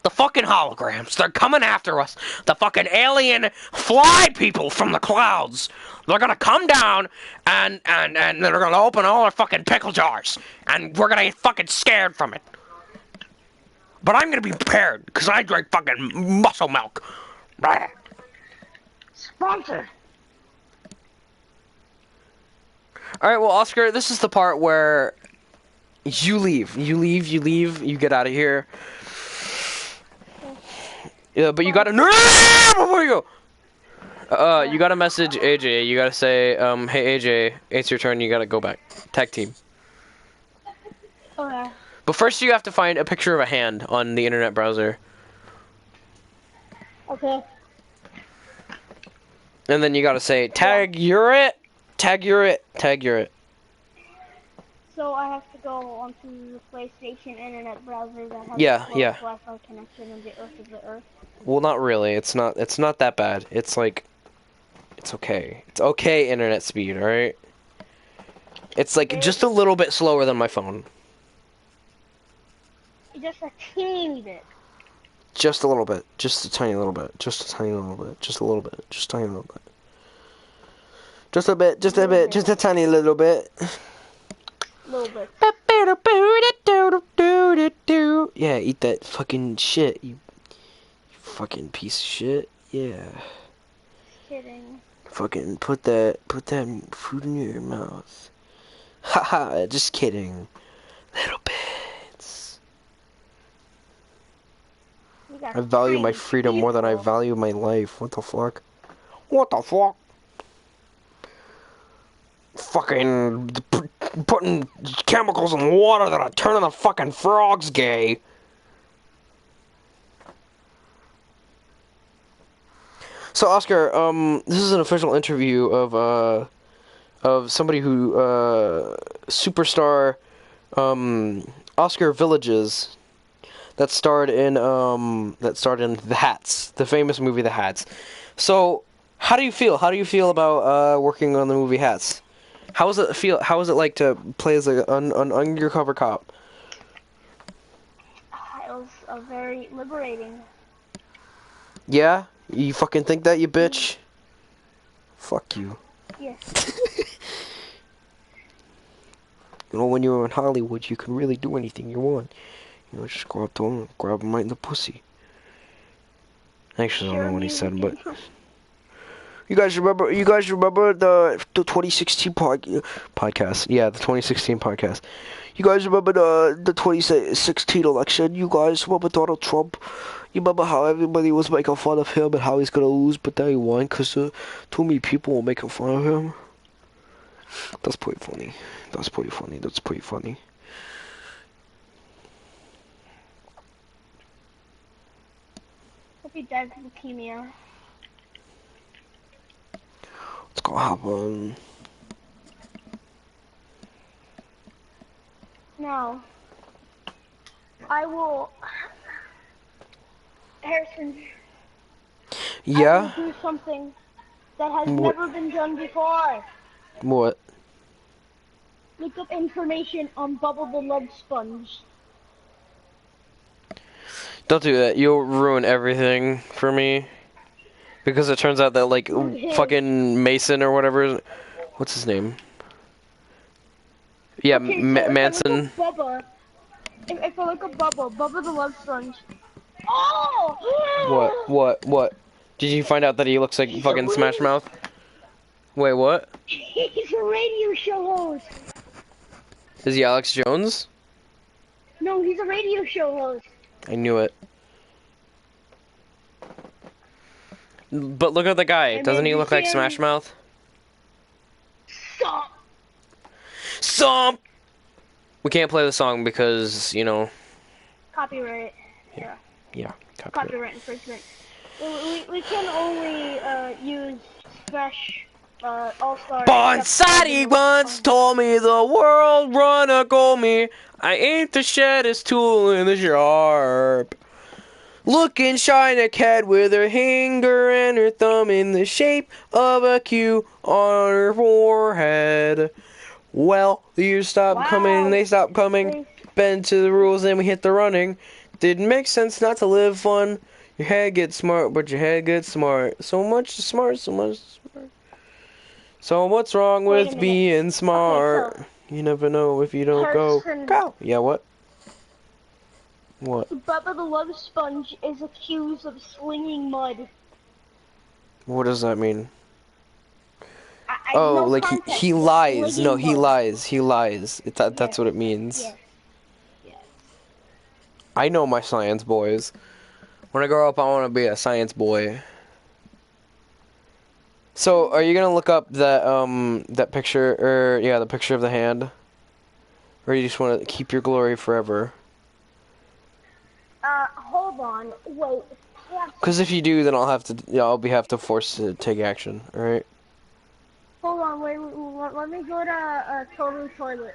The fucking holograms. They're coming after us. The fucking alien fly people from the clouds. They're gonna come down and they're gonna open all our fucking pickle jars. And we're gonna get fucking scared from it. But I'm gonna be prepared, because I drink fucking muscle milk. Blah. Sponsor. Alright, well, Oscar, this is the part where you leave. You get out of here. Yeah, but you gotta before you go. You gotta message AJ. You gotta say, hey AJ, it's your turn. You gotta go back. Tag team. Okay. But first, you have to find a picture of a hand on the internet browser, Okay. and then you gotta say, tag you're it, tag you're it, tag you're it. So I have to go onto the PlayStation internet browser that has Yeah, a yeah. Wi-Fi connection and the Earth is the Earth. Well, not really. It's not that bad. It's like, it's okay. It's okay internet speed, all right. It's like just a little bit slower than my phone. Just a teeny bit. Just a little bit. Just a tiny little bit. Just a tiny little bit. Just a little bit. Just a tiny little bit. Just a bit. Just a bit. Just a tiny little bit. Little bit. Yeah, eat that fucking shit, you fucking piece of shit. Yeah. Kidding. Fucking put that food in your mouth. Haha, just kidding. Little bits. We got I value my 3 freedom more than I people. value my life. What the fuck? What the fuck? Fucking putting chemicals in water that are turning the fucking frogs gay. So Oscar, this is an official interview of somebody who superstar Oscar Villages that starred in The Hats, the famous movie The Hats. So, how do you feel? How do you feel about working on the movie Hats? How does it feel? How is it like to play as an undercover cop? It was very liberating. Yeah? You fucking think that, you bitch? Fuck you. Yes. You know, when you're in Hollywood, you can really do anything you want. You know, just go up to him and grab him right in the pussy. Actually, I don't know what he said, but... You guys remember the 2016 podcast? Yeah, the 2016 podcast. You guys remember the 2016 election? You guys remember Donald Trump? You remember how everybody was making fun of him and how he's gonna lose, but then he won because too many people were making fun of him? That's pretty funny. That's pretty funny. That's pretty funny. Hope he dies of leukemia. What's gonna happen? No. I will... Harrison, I Yeah? will do something that has What? never been done before. What? Look up information on Bubble the Love Sponge. Don't do that. You'll ruin everything for me. Because it turns out that, like, Okay. fucking Mason or whatever... What's his name? Yeah, Okay, so if I Manson. look up Bubba, if I look up Bubba the Love Sponge. Oh! What? Did you find out that he looks like fucking Smash Mouth? Wait, what? He's a radio show host. Is he Alex Jones? No, he's a radio show host. I knew it. But look at the guy. And Doesn't then he look like Sam- Smash Mouth? Stop. Stomp! We can't play the song because, you know... Copyright. Yeah, Copyright infringement. We can only use Smash All-Star. Bonsai once told me the world wanna go me. I ain't the shaddest tool in the sharp. Looking shiny cat with her finger and her thumb in the shape of a Q on her forehead. Well, the years stopped coming, they stopped coming. Bend to the rules and we hit the running. Didn't make sense not to live fun. Your head gets smart, but your head gets smart. So much smart, so much smart. So what's wrong Wait a with minute. being smart? Okay, You never know if you don't go. Person- Go. Yeah, what? What? Bubba the Love Sponge is accused of slinging mud. What does that mean? No Oh, like context, he just lies. slinging No, he mud. lies. He lies. That's Yes. what it means. Yes. I know my science boys. When I grow up, I want to be a science boy. So, are you gonna look up that picture, or yeah, the picture of the hand, or you just want to keep your glory forever? Hold on. Wait. Because if you do, then I'll have to force to take action. All right. Hold on. Wait. Let me go to Total Toilet.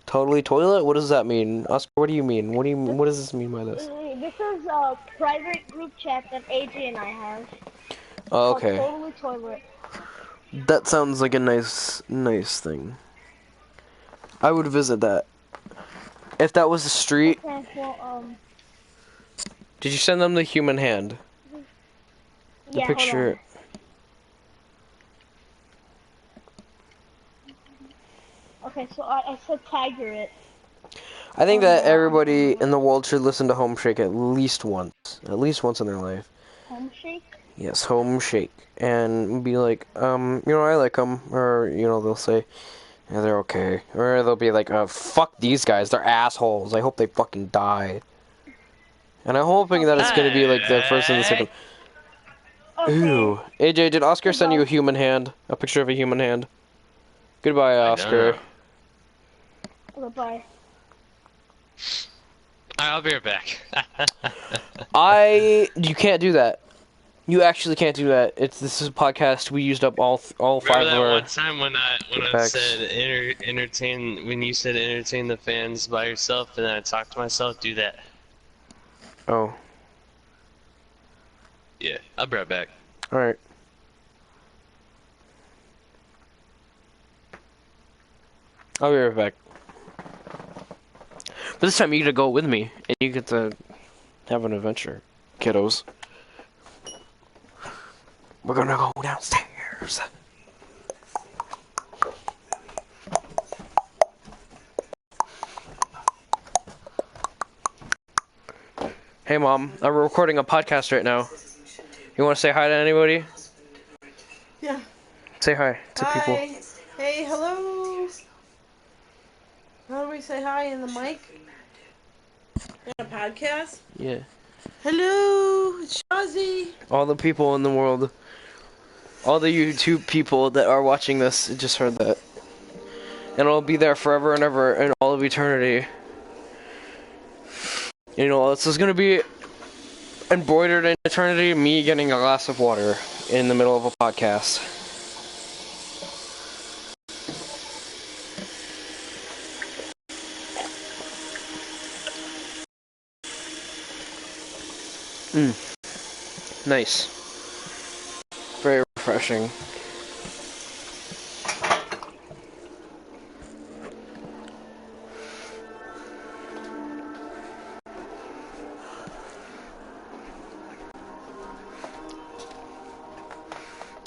Totally toilet? What does that mean, Oscar? What do you mean? What does this mean by this? This is a private group chat that AJ and I have. Oh, Called okay. Totally Toilet. That sounds like a nice thing. I would visit that. If that was a street, Okay. Well, did you send them the human hand? The yeah. picture. Okay, so I said tiger it. I think that everybody in the world should listen to Home Shake at least once. At least once in their life. Home shake? Yes, Home Shake. And be like, I like them. Or, they'll say, yeah, they're okay. Or they'll be like, fuck these guys, they're assholes. I hope they fucking die. And I'm hoping that it's gonna be like the first and the second. Okay. Ooh. AJ, did Oscar send you a human hand? A picture of a human hand? Goodbye, Oscar. Goodbye. I'll be right back. You can't do that. You actually can't do that. This is a podcast. We used up all Remember five that of our. one time when I facts. said entertain when you said entertain the fans by yourself and then I talked to myself? Do that. Oh, Yeah, I'll be right back. all right. I'll be right back. But this time you get to go with me, and you get to have an adventure, kiddos. We're gonna go downstairs. Hey, Mom. I'm recording a podcast right now. You want to say hi to anybody? Yeah. Say hi to people. Hi. Hey, hello. How do we say hi in the mic? In a podcast? Yeah. Hello, Shazzy. All the people in the world, all the YouTube people that are watching this just heard that. And it'll be there forever and ever in all of eternity. You know, this is gonna be embroidered in eternity, me getting a glass of water in the middle of a podcast. Nice. Very refreshing.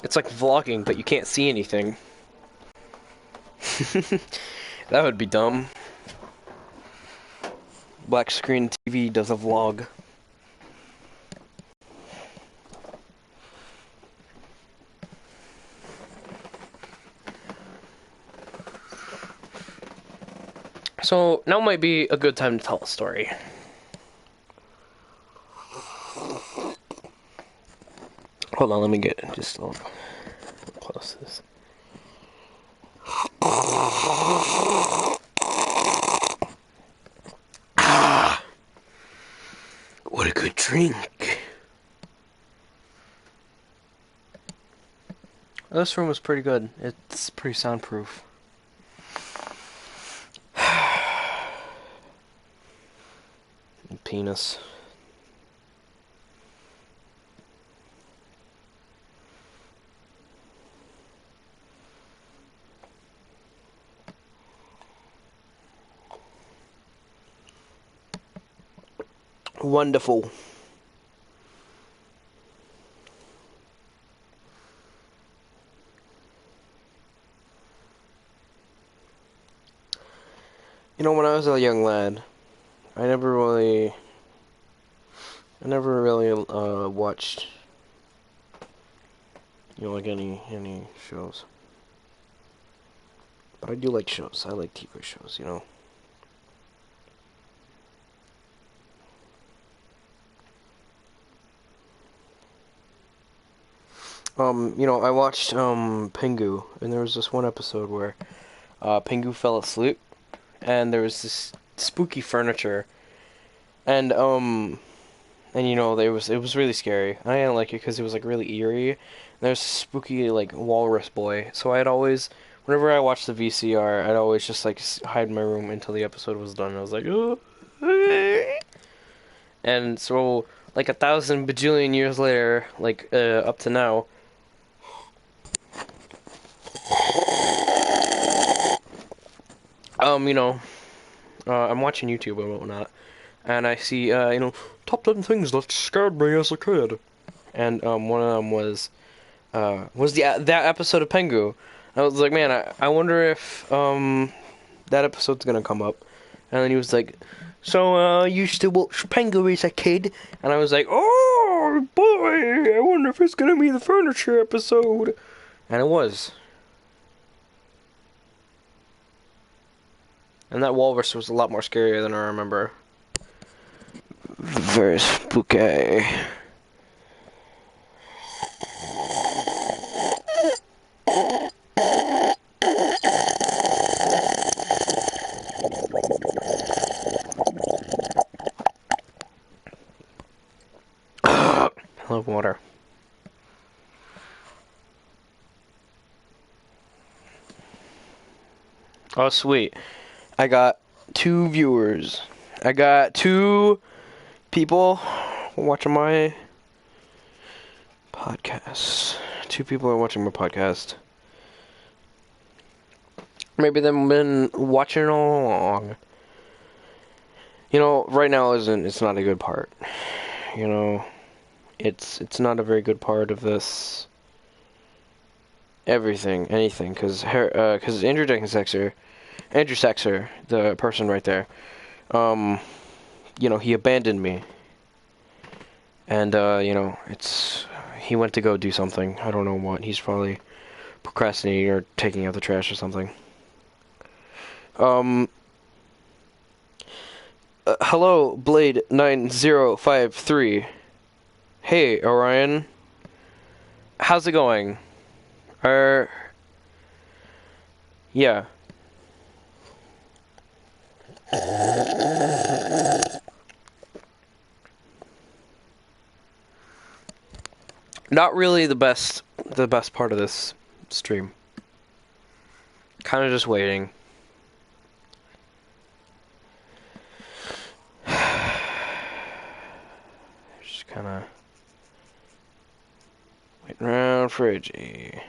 It's like vlogging, but you can't see anything. That would be dumb. Black screen TV does a vlog. So, now might be a good time to tell a story. Hold on, let me get just a little close to this. Ah, what a good drink. This room was pretty good. It's pretty soundproof. Penis. Wonderful. You know, when I was a young lad, I never really watched, you know, like any shows. But I do like shows. I like TV shows, you know. You know, I watched Pingu, and there was this one episode where Pingu fell asleep, and there was this spooky furniture, and you know, it was really scary. I didn't like it because it was like really eerie. And there's this spooky like walrus boy. So I'd always, whenever I watched the VCR, I'd always just like hide in my room until the episode was done. I was like, oh. And so like 1,000 bajillion years later, like up to now. You know, I'm watching YouTube and whatnot, and I see, you know, top 10 things that scared me as a kid, and one of them was that episode of Pengu. I was like, man, I wonder if that episode's gonna come up, and then he was like, so I used to watch Pengu as a kid, and I was like, oh boy, I wonder if it's gonna be the furniture episode, and it was. And that walrus was a lot more scarier than I remember. Very spooky. I love water. Oh, sweet. I got 2 viewers. I got 2 people watching my podcast. 2 people are watching my podcast. Maybe they've been watching all along. You know, right now it's not a good part. You know, it's not a very good part of this. Anything, because Andrew Sexer, the person right there, you know, he abandoned me. And, you know, he went to go do something. I don't know what. He's probably procrastinating or taking out the trash or something. Hello, Blade 9053. Hey, Orion. How's it going? Yeah. Not really the best part of this stream. Kind of just waiting. Just kind of waiting around for Iggy.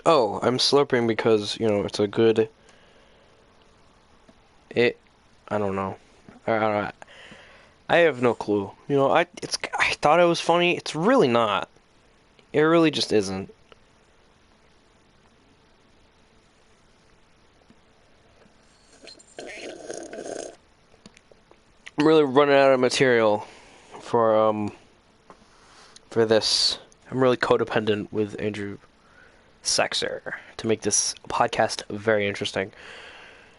Oh, I'm slurping because, you know, it's a good... I don't know. I have no clue. You know, I thought it was funny. It's really not. It really just isn't. I'm really running out of material for this. I'm really codependent with Andrew Sexer to make this podcast very interesting.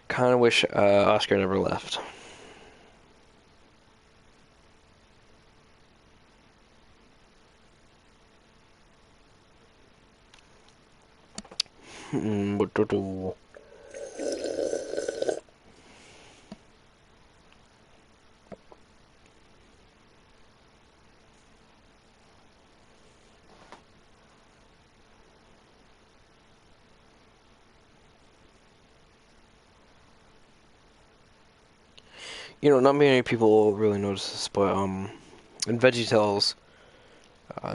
Kind of wish Oscar never left. What to do? You know, not many people really notice this, but in VeggieTales,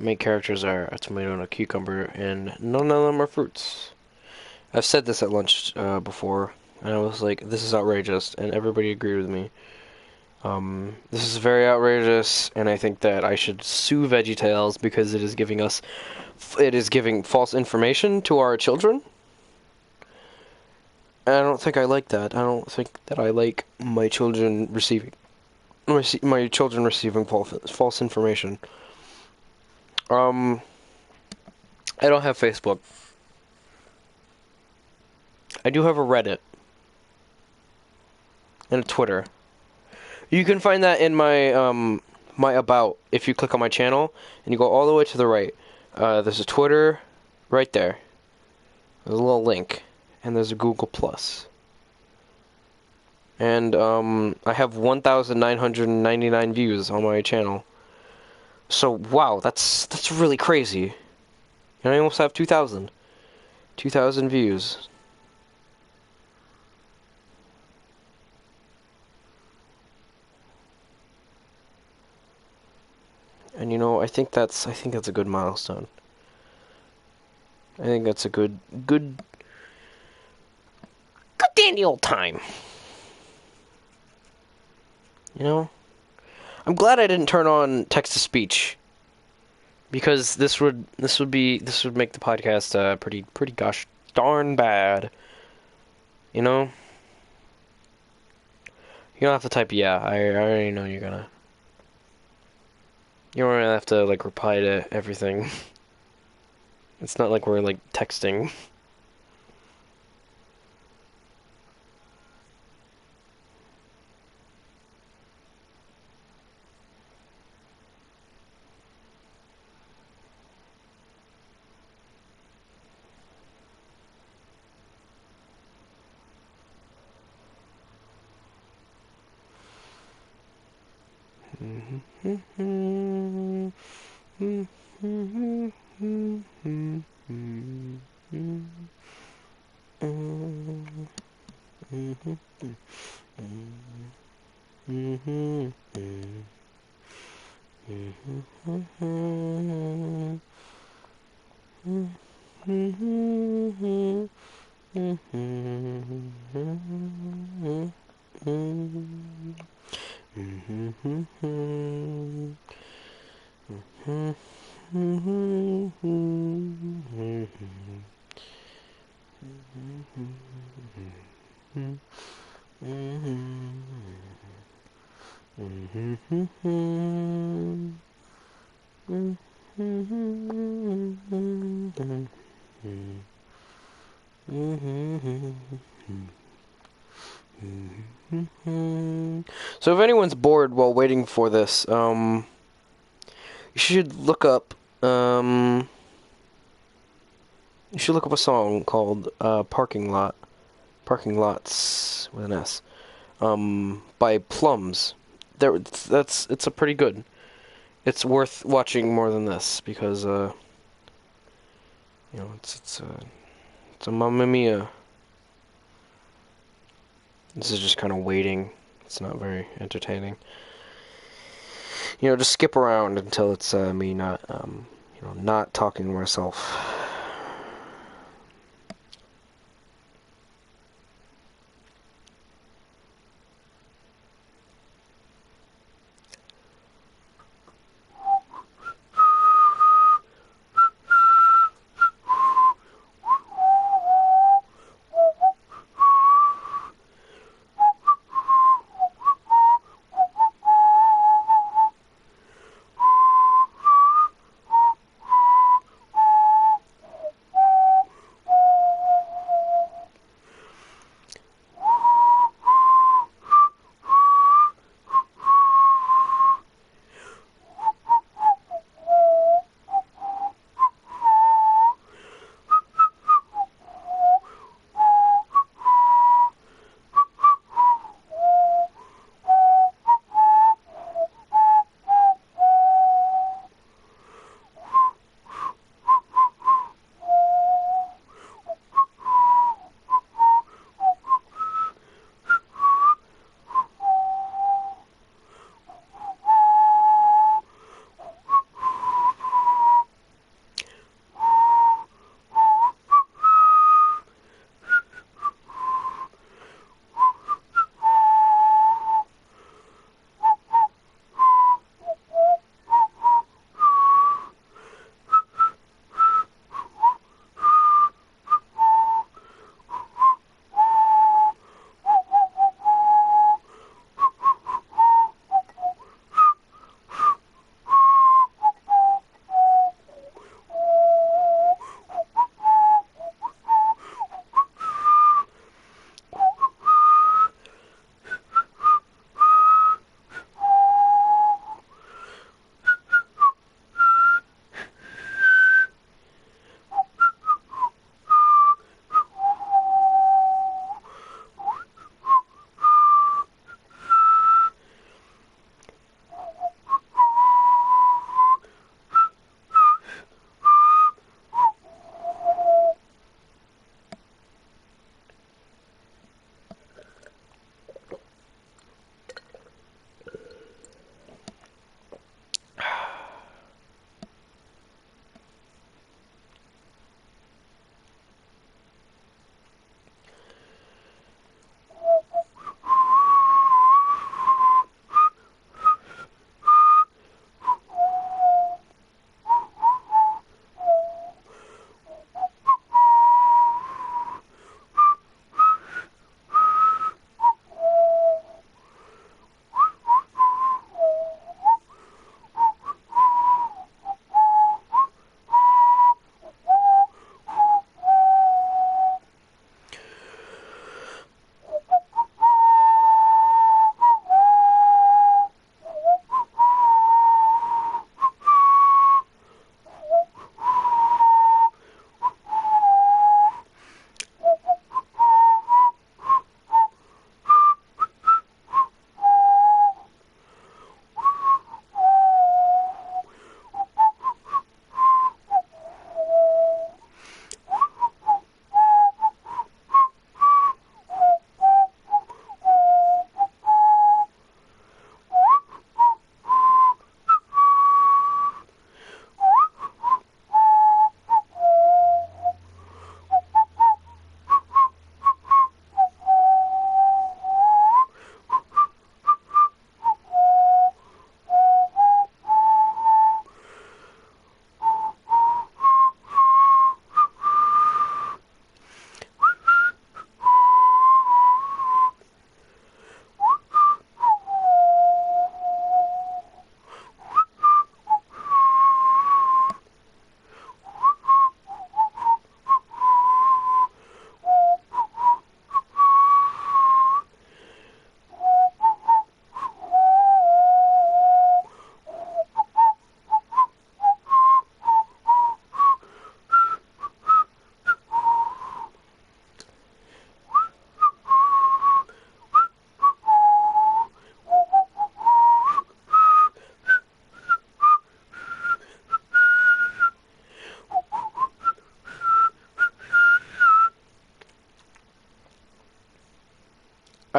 main characters are a tomato and a cucumber, and none of them are fruits. I've said this at lunch before, and I was like, this is outrageous, and everybody agreed with me. This is very outrageous, and I think that I should sue VeggieTales because it is giving false information to our children. And I don't think I like that. I don't think that I like my children receiving false information. I don't have Facebook. I do have a Reddit and a Twitter. You can find that in my my about if you click on my channel and you go all the way to the right. There's a Twitter right there. There's a little link, and there's a Google Plus. And I have 1,999 views on my channel. So wow, that's really crazy. And I almost have 2,000 views. And you know, I think that's a good milestone. I think that's a good dandy old time. You know? I'm glad I didn't turn on text to speech. Because this would make the podcast pretty gosh darn bad. You know? You don't have to type yeah. I already know you're gonna. You don't really have to like reply to everything. It's not like we're like texting. So if anyone's bored while waiting for this, you should look up you should look up a song called Parking Lot. Parking Lots with an S. By Plums. It's a pretty good. It's worth watching more than this because it's a Mamma Mia. This is just kind of waiting. It's not very entertaining. Just skip around until it's me not not talking to myself.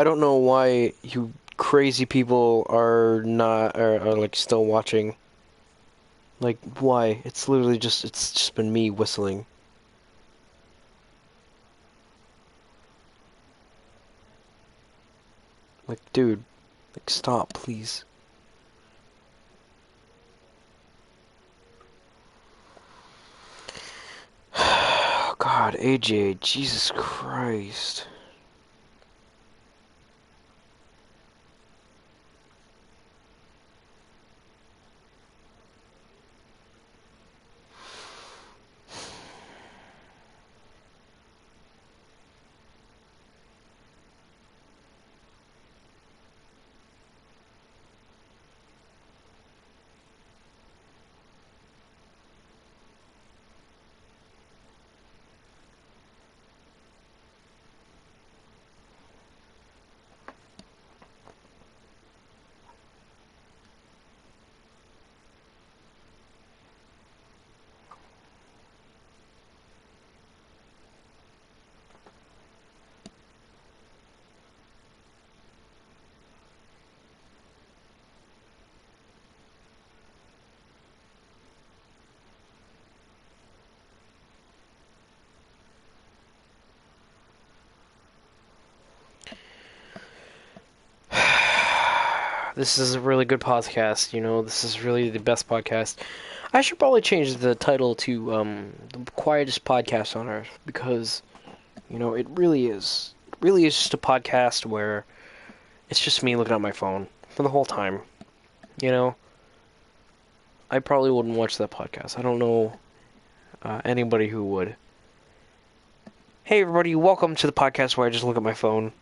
I don't know why you crazy people are not are like still watching. Like why? It's literally it's just been me whistling. Like dude, like stop, please. Oh God, AJ, Jesus Christ. This is a really good podcast, you know, this is really the best podcast. I should probably change the title to the quietest podcast on earth because, you know, it really is. It really is just a podcast where it's just me looking at my phone for the whole time. You know, I probably wouldn't watch that podcast. I don't know anybody who would. Hey everybody, welcome to the podcast where I just look at my phone.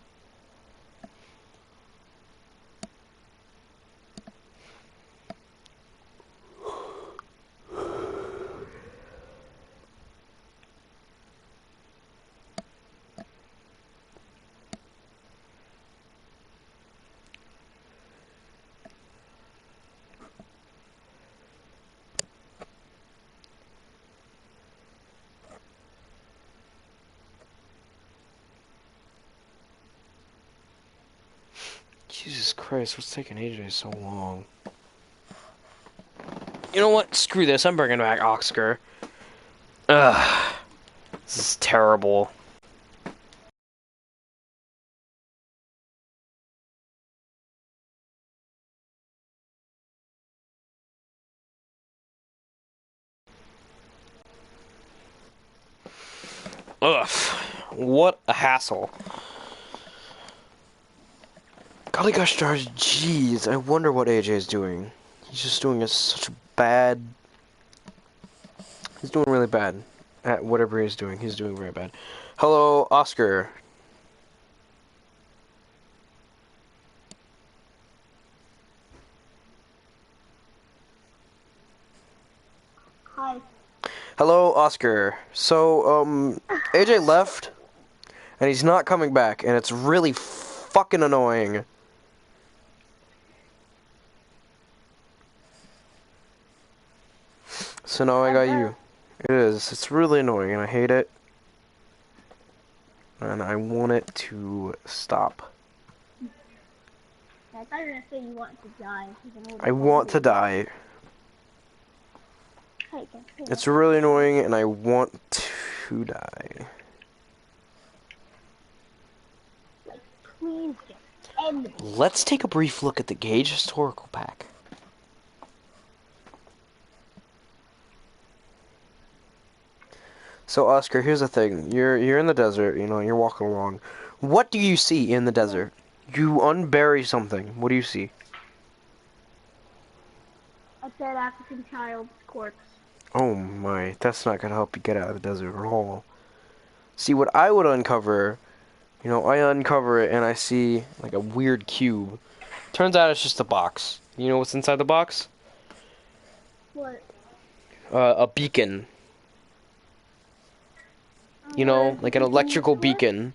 Jesus Christ, what's taking AJ so long? You know what? Screw this. I'm bringing back Oscar. Ugh. This is terrible. Ugh. What a hassle. Golly gosh darn, jeez. I wonder what AJ is doing. He's just doing such a bad... He's doing really bad at whatever he's doing. He's doing very bad. Hello, Oscar. Hi. Hello, Oscar. So, AJ left, and he's not coming back, and it's really fucking annoying. So now I got you. It is. It's really annoying, and I hate it. And I want it to stop. I thought you were gonna say you want to die. I want to die. Hey, It's really annoying, and I want to die. please just end this. Let's take a brief look at the Gage Historical Pack. So Oscar, here's the thing. You're in the desert, you know, you're walking along. What do you see in the desert? You unbury something. What do you see? A dead African child's corpse. Oh my, that's not gonna help you get out of the desert at all. See, what I would uncover, you know, I uncover it and I see like a weird cube. Turns out it's just a box. You know what's inside the box? What? A beacon. You know, like an electrical beacon.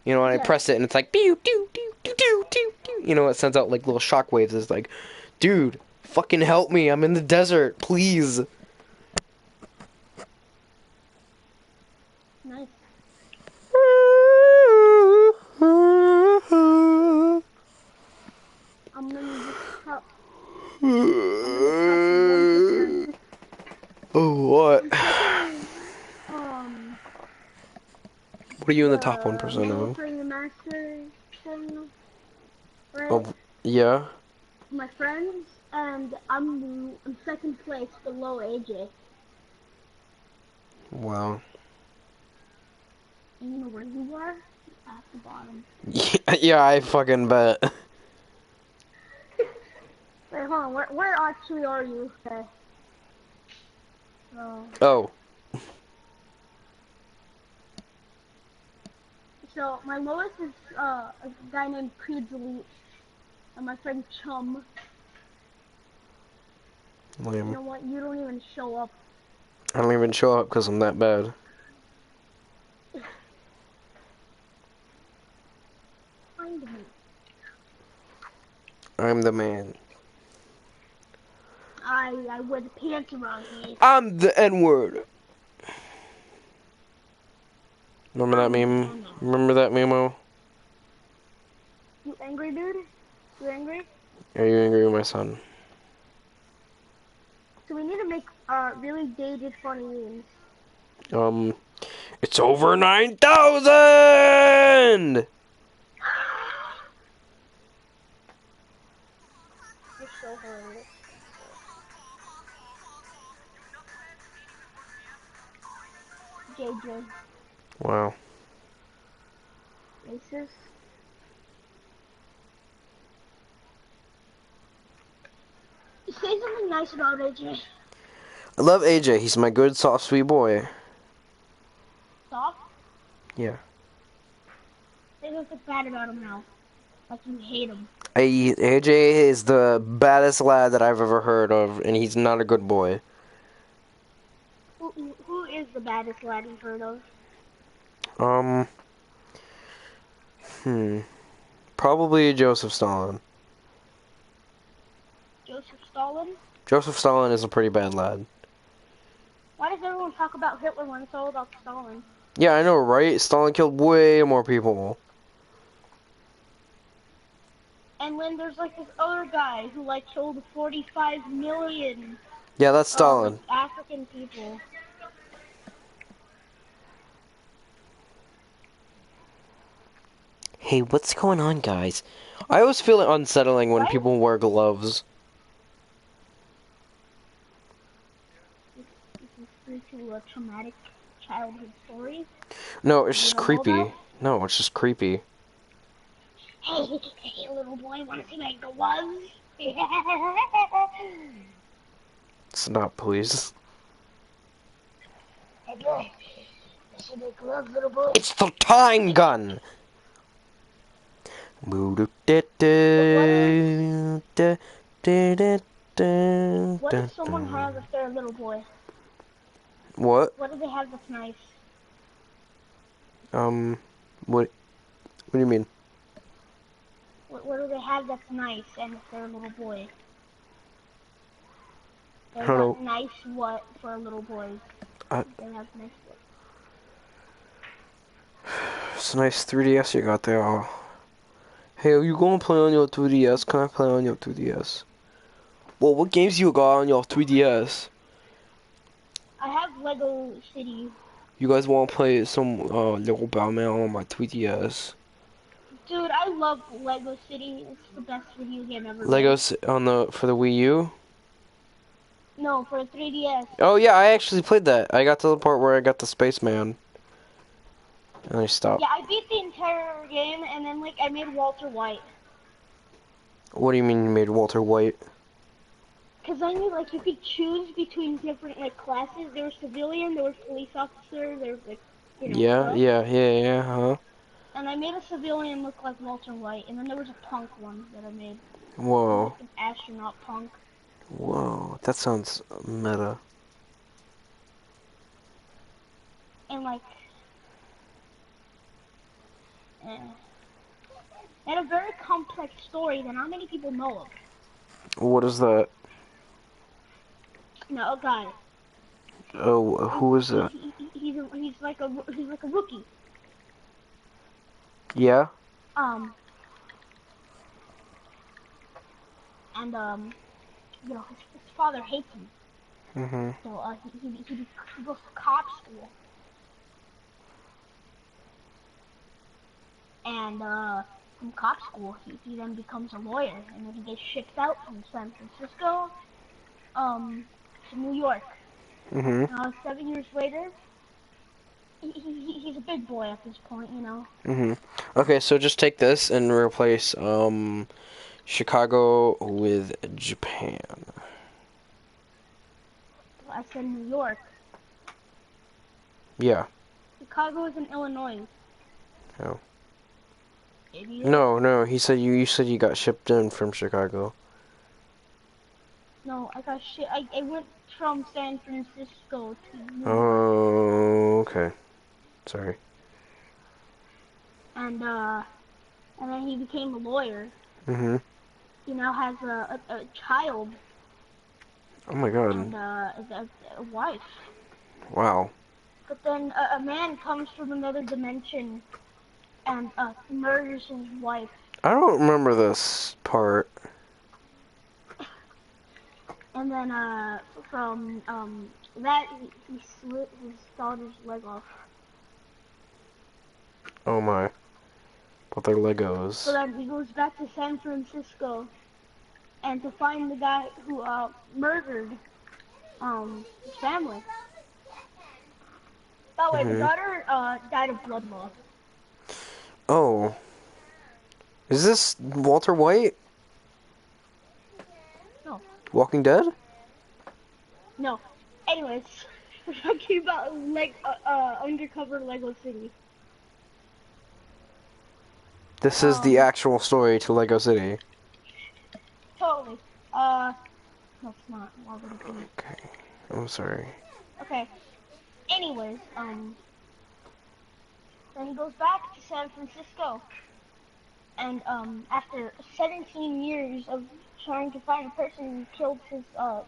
You know, and I press it and it's like, pew, doo, doo, doo, doo, doo, doo. You know, it sends out like little shockwaves. It's like, dude, fucking help me. I'm in the desert, please. Nice. Oh, what? I'm checking, What are you in the top the 1% of? military master thing, right? Oh, yeah? My friends, and I'm in second place below AJ. Wow. And you know where you are? At the bottom. Yeah, I fucking bet. Wait, hold on. Where actually are you? Okay. Oh. Oh. So my lowest is a guy named Creed's Elite, and my friend Chum. You Lame. know what? You don't even show up. I don't even show up because I'm that bad. Find me. I'm the man. I wear the pants around me. I'm the N-word. Remember that I'm the meme? N-word. Remember that memo? You angry, dude? You angry? Are you angry with my son? So we need to make really dated funny memes. It's over 9,000! You're so hilarious. JJ. Wow. Racist. Say something nice about AJ. I love AJ. He's my good, soft, sweet boy. Stop. Yeah. Say something bad about him now. Like you hate him. AJ is the baddest lad that I've ever heard of, and he's not a good boy. Who is the baddest lad you've heard of? Probably Joseph Stalin. Joseph Stalin? Joseph Stalin is a pretty bad lad. Why does everyone talk about Hitler when it's all about Stalin? Yeah, I know, right? Stalin killed way more people. And when there's like this other guy who like killed 45 million Yeah, that's Stalin. African people. Hey, what's going on, guys? I always feel it unsettling when What? people wear gloves. This is due to a traumatic childhood story. No, it's You just don't know creepy. that? No, it's just creepy. Hey, little boy, wanna see my gloves? Stop, please. Hey, boy, see my gloves, little boy? It's the time gun! What does someone have if they're a little boy? What? What do they have that's nice? What do you mean? What do they have that's nice and if they're a little boy? They I don't got know. nice what for a little boy? They have nice what? It's a nice 3DS you got there. Oh. Hey, are you gonna play on your 3DS? Can I play on your 3DS? Well, what games you got on your 3DS? I have Lego City. You guys wanna play some Lego Batman on my 3DS? Dude, I love Lego City. It's the best video game ever made. Legos for the Wii U? No, for 3DS. Oh yeah, I actually played that. I got to the part where I got the spaceman. And I stopped. Yeah, I beat the entire game and then like I made Walter White. What do you mean you made Walter White? Cause I knew like you could choose between different like classes. There was civilian, there was police officer, there was like Yeah, stuff. yeah, huh? And I made a civilian look like Walter White, and then there was a punk one that I made. Whoa. Like an astronaut punk. Whoa, that sounds meta. And like it had a very complex story that not many people know of. What is that? No, a guy. Oh, who is that? He's like a rookie. Yeah? And you know, his father hates him. Mhm. So he goes to cop school. And from cop school, he then becomes a lawyer, and then he gets shipped out from San Francisco to New York. Mhm. 7 years later, he's a big boy at this point, you know. Mhm. Okay, so just take this and replace Chicago with Japan. I said New York. Yeah. Chicago is in Illinois. Oh. Idiot. No. He said you said you got shipped in from Chicago. No, I got shit. I went from San Francisco to New York. Oh, okay. Sorry. And then he became a lawyer. Mhm. He now has a child Oh my god. and a wife. Wow. But then a man comes from another dimension and murders his wife. I don't remember this part. And then from that he slit his daughter's leg off. Oh my. But they're So Legos. then he goes back to San Francisco and to find the guy who murdered his family. By the way, the daughter died of blood loss. Oh. Is this Walter White? No. Walking Dead? No. Anyways, we're talking about Undercover Lego City. This is the actual story to Lego City. Totally. No, it's not. Why would it be? Okay. I'm sorry. Okay. Anyways, then he goes back to San Francisco, and after 17 years of trying to find a person who killed his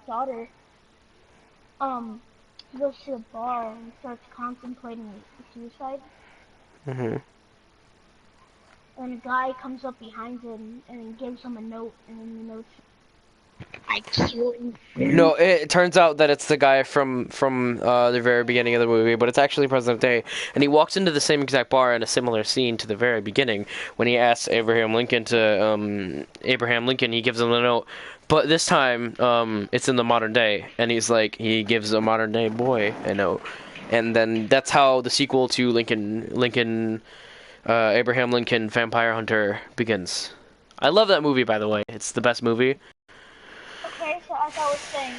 daughter, he goes to a bar and starts contemplating suicide. Mhm. And a guy comes up behind him and gives him a note, and in the note, I killed him. No, it turns out that it's the guy from the very beginning of the movie, but it's actually President Day, and he walks into the same exact bar in a similar scene to the very beginning when he asks Abraham Lincoln to he gives him a note, but this time it's in the modern day, and he gives a modern day boy a note, and then that's how the sequel to Abraham Lincoln Vampire Hunter begins. I love that movie, by the way. It's the best movie. Okay, so as I was saying,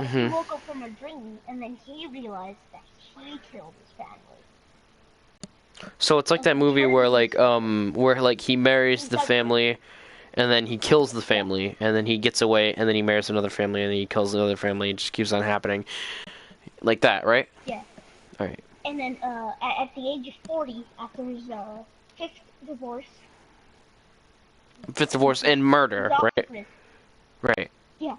he woke up from a dream, and then he realized that he killed his family. So it's like that movie where he marries the family, and then he kills the family, and then he gets away, and then he marries another family, and then he kills another family. It just keeps on happening, like that, right? Yeah. All right. And then at the age of 40, after his fifth divorce, Fifth divorce and murder, he's off the right? grid. Right. Yeah.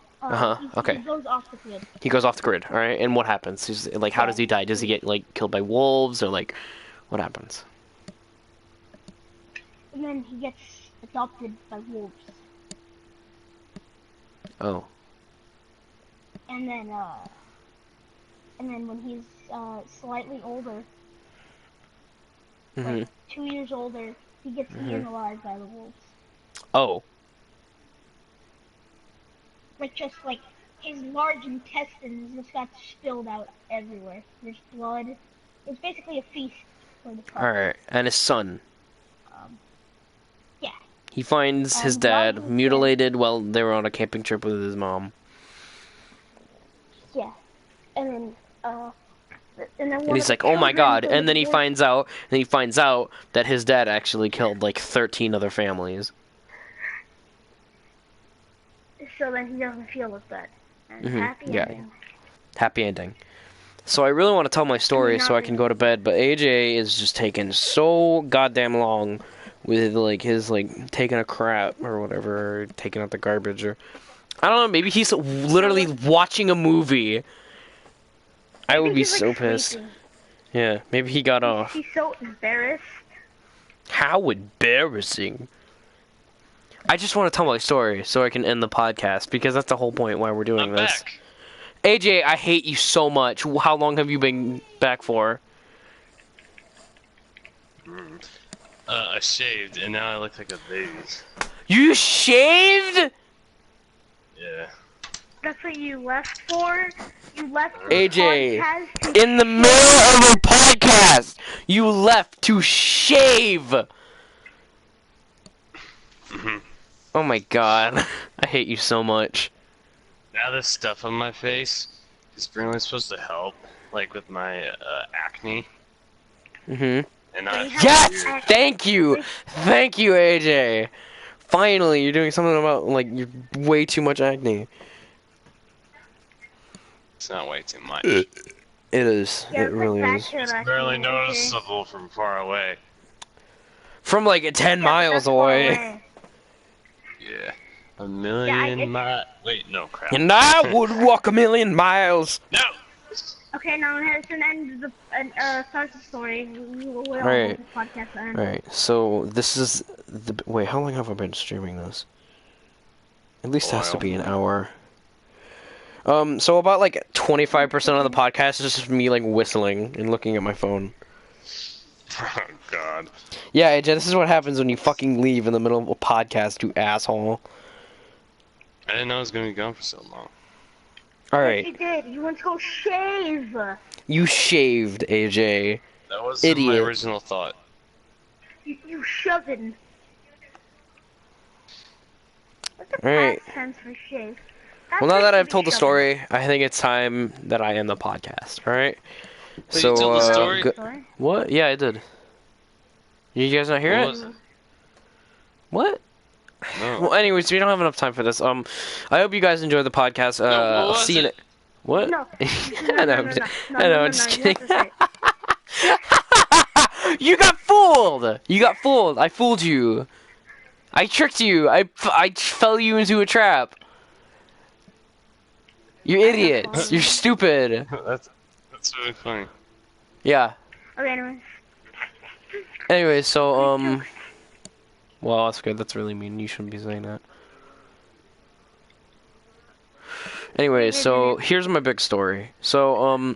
Okay. He goes off the grid. He goes off the grid. All right. And what happens? He's, how does he die? Does he get killed by wolves, or what happens? And then he gets adopted by wolves. Oh. And then when he's slightly older, Mhm. like 2 years older, he gets eaten alive by the wolves. Oh. Like his large intestines just got spilled out everywhere. There's blood. It's basically a feast for the pup. All right. And his son. Yeah. He finds his while dad he was mutilated while they were on a camping trip with his mom. Yeah. And then And he's like, "Oh my god!" And then he finds out that his dad actually killed 13 other families. So then he doesn't feel as bad. And happy yeah. ending. Happy ending. So I really want to tell my story so I can go to bed, but AJ is just taking so goddamn long with his taking a crap or whatever, or taking out the garbage, or I don't know. Maybe he's literally watching a movie. I would be so pissed. Sleeping. Yeah, maybe he got off. He's so embarrassed. How embarrassing. I just want to tell my story so I can end the podcast because that's the whole point why we're doing I'm this. back. AJ, I hate you so much. How long have you been back for? I shaved, and now I look like a baby. You shaved? Yeah. That's what you left for? You left for AJ, podcast to in the middle of a podcast, you left to shave. Oh my god, I hate you so much. Now this stuff on my face is really supposed to help, like with my acne. Mhm. And not Yes, thank you, AJ. Finally, you're doing something about like you're way too much acne. It's not way too much. It is. Yeah, It really is. It's barely noticeable from far away. From like 10 miles away. Yeah. A million Wait, no, crap. And I would walk a million miles. No! Okay, now Harrison ends the starts the story. We will all Right. the podcast end. Alright, so this is the. Wait, how long have I been streaming this? At least has to be an hour. So about like 25% of the podcast is just me like whistling and looking at my phone. Oh, God. Yeah, AJ, this is what happens when you fucking leave in the middle of a podcast, you asshole. I didn't know it was going to be gone for so long. Yes, Alright, you did. You went to go shave. you shaved, AJ. That was my Idiot. original thought. You shoving. What's the Alright. past tense for shave? Well, now that I've told the story, I think it's time that I end the podcast, alright? Did you tell the story? What? Yeah, I did. You guys not hear What it? was it? What? No. Well, anyways, we don't have enough time for this. I hope you guys enjoyed the podcast. what I'll was see you. it? What? No. I know. I'm just You have kidding. to say it. You got fooled. You got fooled. I fooled you. I tricked you. I fell you into a trap. You're idiots. You're stupid. That's really funny. Yeah. Okay, anyways. Anyway, so well, that's good. That's really mean. You shouldn't be saying that. Anyway, so here's my big story. So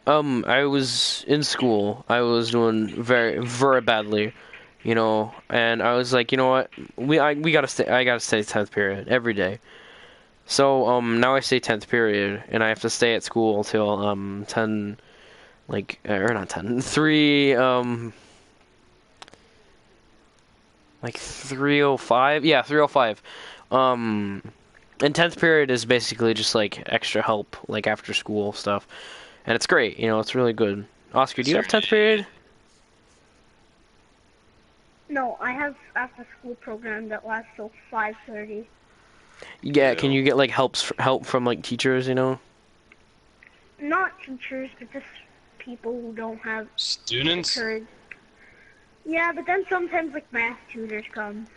I was in school. I was doing very badly, you know, and I was like, you know what? We gotta stay. I gotta stay 10th period every day. So now I stay 10th period, and I have to stay at school till 10, like or not 10, 3 like 3:05. Yeah, 3:05. And 10th period is basically just like extra help, like after school stuff, and it's great. You know, it's really good. Oscar, do you have 10th period? No, I have after school program that lasts till 5:30. Yeah, can you get like help from like teachers, you know? Not teachers, but just people who don't have Students? courage. Yeah, but then sometimes like math tutors come.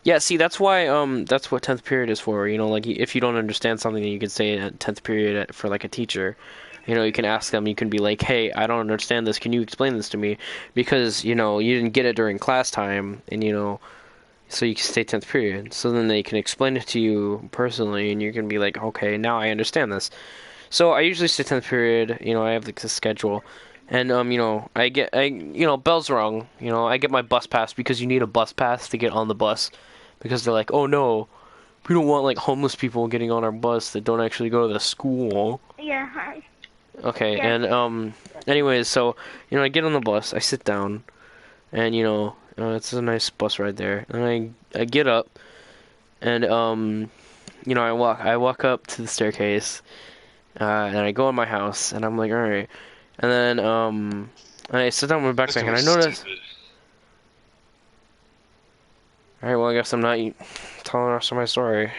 Yeah, see, that's why that's what 10th period is for, you know, like if you don't understand something, you can say at 10th period for like a teacher. You know, you can ask them, you can be like, "Hey, I don't understand this. Can you explain this to me?" Because, you know, you didn't get it during class time, and you know, so you can stay 10th period. So then they can explain it to you personally, and you can be like, "Okay, now I understand this." So I usually stay 10th period, you know, I have like the schedule. And you know, bells rung. You know, I get my bus pass because you need a bus pass to get on the bus, because they're like, oh no, we don't want like homeless people getting on our bus that don't actually go to the school. Yeah, Okay, Yeah. and anyways, so you know, I get on the bus, I sit down, and you know, it's a nice bus ride there, and I get up, and you know, I walk up to the staircase, and I go in my house, and I'm like, all right. And then, and I sit down with my backpack, and I notice... Alright, well, I guess I'm not telling the rest of my story.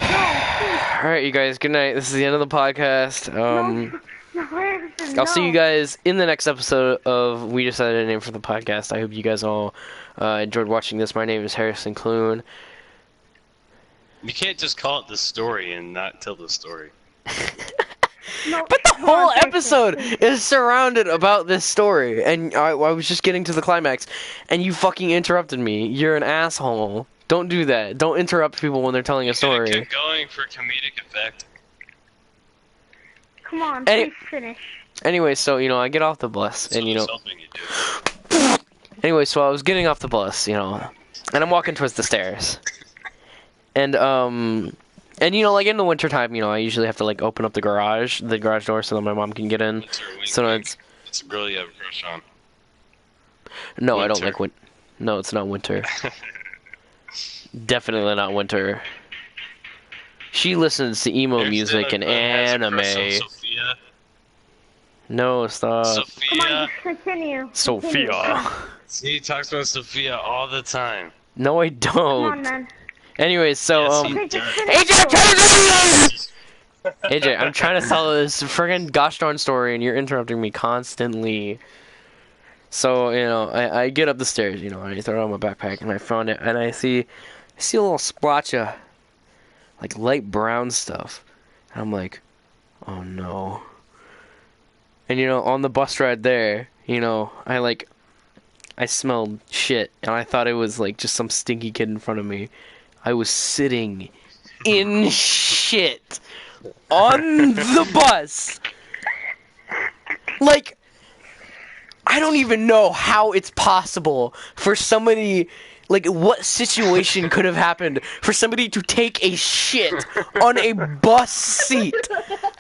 Alright, you guys, good night. This is the end of the podcast. I'll see you guys in the next episode of We Decided a Name for the Podcast. I hope you guys all enjoyed watching this. My name is Harrison Clune. You can't just call it the story and not tell the story. No, But the come on, whole finish it, episode please. is surrounded about this story, and I was just getting to the climax, and you fucking interrupted me. You're an asshole. Don't do that. Don't interrupt people when they're telling a Could story. keep going for comedic effect. Come on, Any- please finish. Anyway, so I get off the bus, and Someone's helping you do. Anyway, so I was getting off the bus, and I'm walking towards the stairs, and like in the wintertime, I usually have to like open up the garage door, so that my mom can get in. Winter, wink, So wink. it's It's a girl you have a crush on. no, I don't Winter. like No, it's not winter. Definitely not winter. She listens to emo Kirsten music and has a anime. crush on Sophia. No, stop. Come on, Sophia. just continue. Continue. Sophia. Come on, See, he talks about Sophia all the time. No, I come on, don't. man. Anyway, so Yes, um. he Okay, just does. finish. AJ, I'm the trying story. to AJ, I'm trying to tell this friggin' gosh darn story, and you're interrupting me constantly. So, I get up the stairs, and I throw out my backpack, and I found it, and I see a little splotch of, like, light brown stuff. And I'm like, oh no. And, on the bus ride there, I smelled shit, and I thought it was, like, just some stinky kid in front of me. I was sitting in shit on the bus. Like, I don't even know how it's possible for somebody, like, what situation could have happened for somebody to take a shit on a bus seat.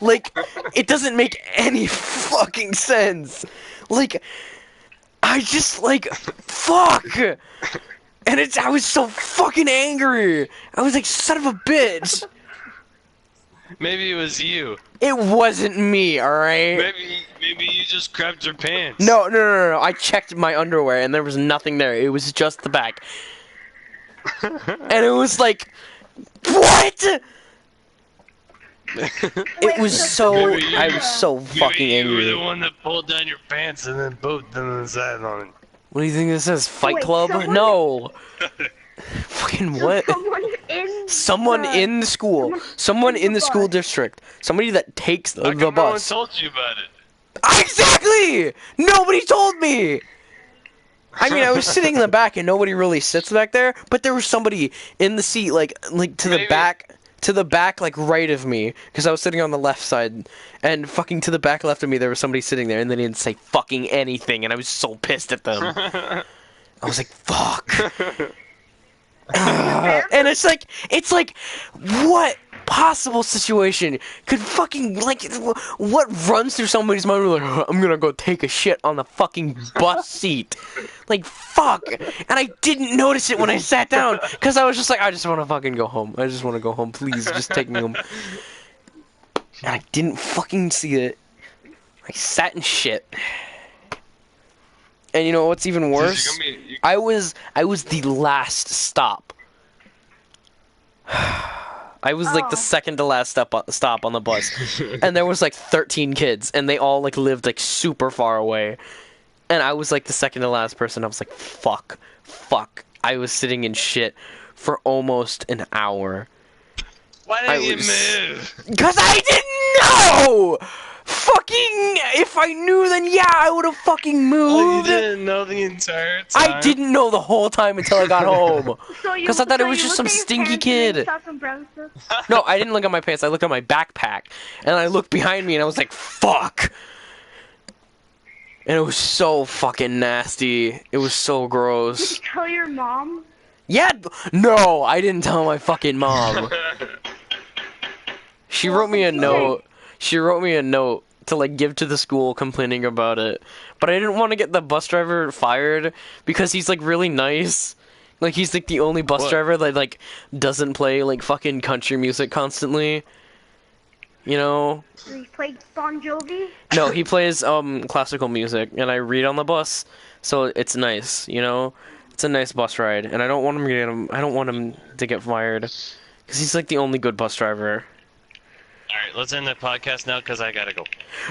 Like, it doesn't make any fucking sense. Like, I just, like, fuck. And I was so fucking angry. I was like, son of a bitch. Maybe it was you. It wasn't me, alright? Maybe you just grabbed your pants. No. I checked my underwear and there was nothing there. It was just the back. And it was like, what? It was so. Maybe you- I was so Maybe fucking you were the angry. one that pulled down your pants and then booped them and sat on it. What do you think this is? Fight Wait, Club? someone- No. Fucking So what? someone in the school. Someone in the school district. Somebody that takes How the come no one bus. told you about it? Exactly! Nobody told me! I mean, I was sitting in the back and nobody really sits back there, but there was somebody in the seat, like to the Maybe- back, like right of me, because I was sitting on the left side, and fucking to the back left of me, there was somebody sitting there, and they didn't say fucking anything, and I was so pissed at them. I was like, fuck. And it's like, what possible situation could fucking, like, what runs through somebody's mind? Like, I'm gonna go take a shit on the fucking bus seat. Like, fuck. And I didn't notice it when I sat down, because I was just like, I just want to fucking go home. I just want to go home. Please, just take me home. And I didn't fucking see it. I sat in shit. And you know what's even worse? I was the last stop. I was like the Oh. second to last stop on the bus, and there was like 13 kids, and they all like lived like super far away, and I was like the second to last person. I was like, fuck. I was sitting in shit for almost an hour. Why I didn't you was- move? Cause I didn't know! Fucking, if I knew, then yeah, I would have fucking Oh, you moved. didn't know the entire time? I didn't know the whole time until I got home. So you- 'Cause I thought it so was you just looked some at your stinky pants and then kid. you saw some brown stuff? No, I didn't look at my pants. I looked at my backpack, and I looked behind me, and I was like, "Fuck!" And it was so fucking nasty. It was so Did gross. you tell your mom? Yeah, no, I didn't tell my fucking mom. She wrote me a note. She wrote me a note to like give to the school complaining about it. But I didn't want to get the bus driver fired because he's like really nice. Like he's like the only bus What? driver that like doesn't play like fucking country music constantly. You know? You played Bon Jovi? No, he plays classical music and I read on the bus, so it's nice, you know? It's a nice bus ride and I don't want him to get fired cuz he's like the only good bus driver. Alright, let's end the podcast now because I gotta go.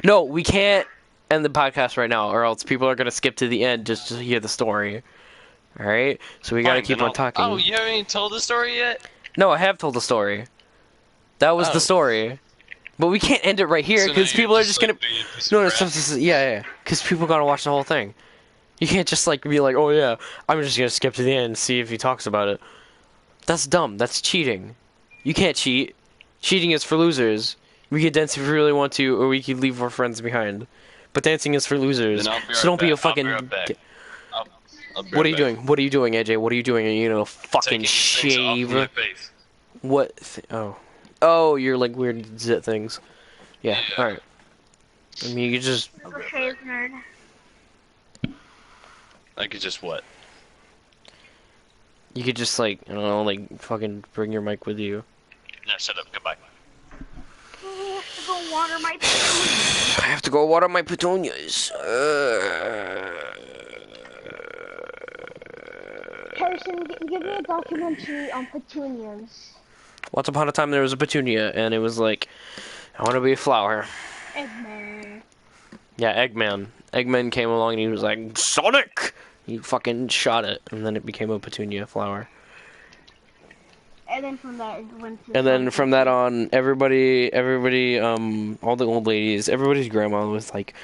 No, we can't end the podcast right now, or else people are gonna skip to the end just to hear the story. All right, so we gotta Fine, keep then on talking. Oh, you haven't even told the story yet? No, I have told the story. That was Oh. the story. But we can't end it right here So now because you're people are just like, gonna. being a piece of No, no, crap. yeah. Because people are gonna watch the whole thing. You can't just like be like, oh yeah, I'm just gonna skip to the end and see if he talks about it. That's dumb. That's cheating. You can't cheat. Cheating is for losers. We could dance if we really want to, or we could leave our friends behind. But dancing is for losers. Then I'll be right So don't be a back. I'll fucking. be right back. I'll be What are right you back. doing? What are you doing, AJ? What are you doing? Are you gonna fucking Taking these things off of my shave? face. What? Oh, you're like weird zit things. Yeah. Yeah. All right. I mean, you could just. Little shave nerd. I could just what? You could just like I don't know, like fucking bring your mic with you. No, shut up. Goodbye. I have to go water my petunias. I have to go water my petunias. Harrison, give me a documentary on petunias. Once upon a time, there was a petunia, and it was like, I want to be a flower. Eggman. Yeah, Eggman. Eggman came along and he was like, Sonic! He fucking shot it, and then it became a petunia flower. And then from that, it went to. And then from that on, everybody, all the old ladies, everybody's grandma was like,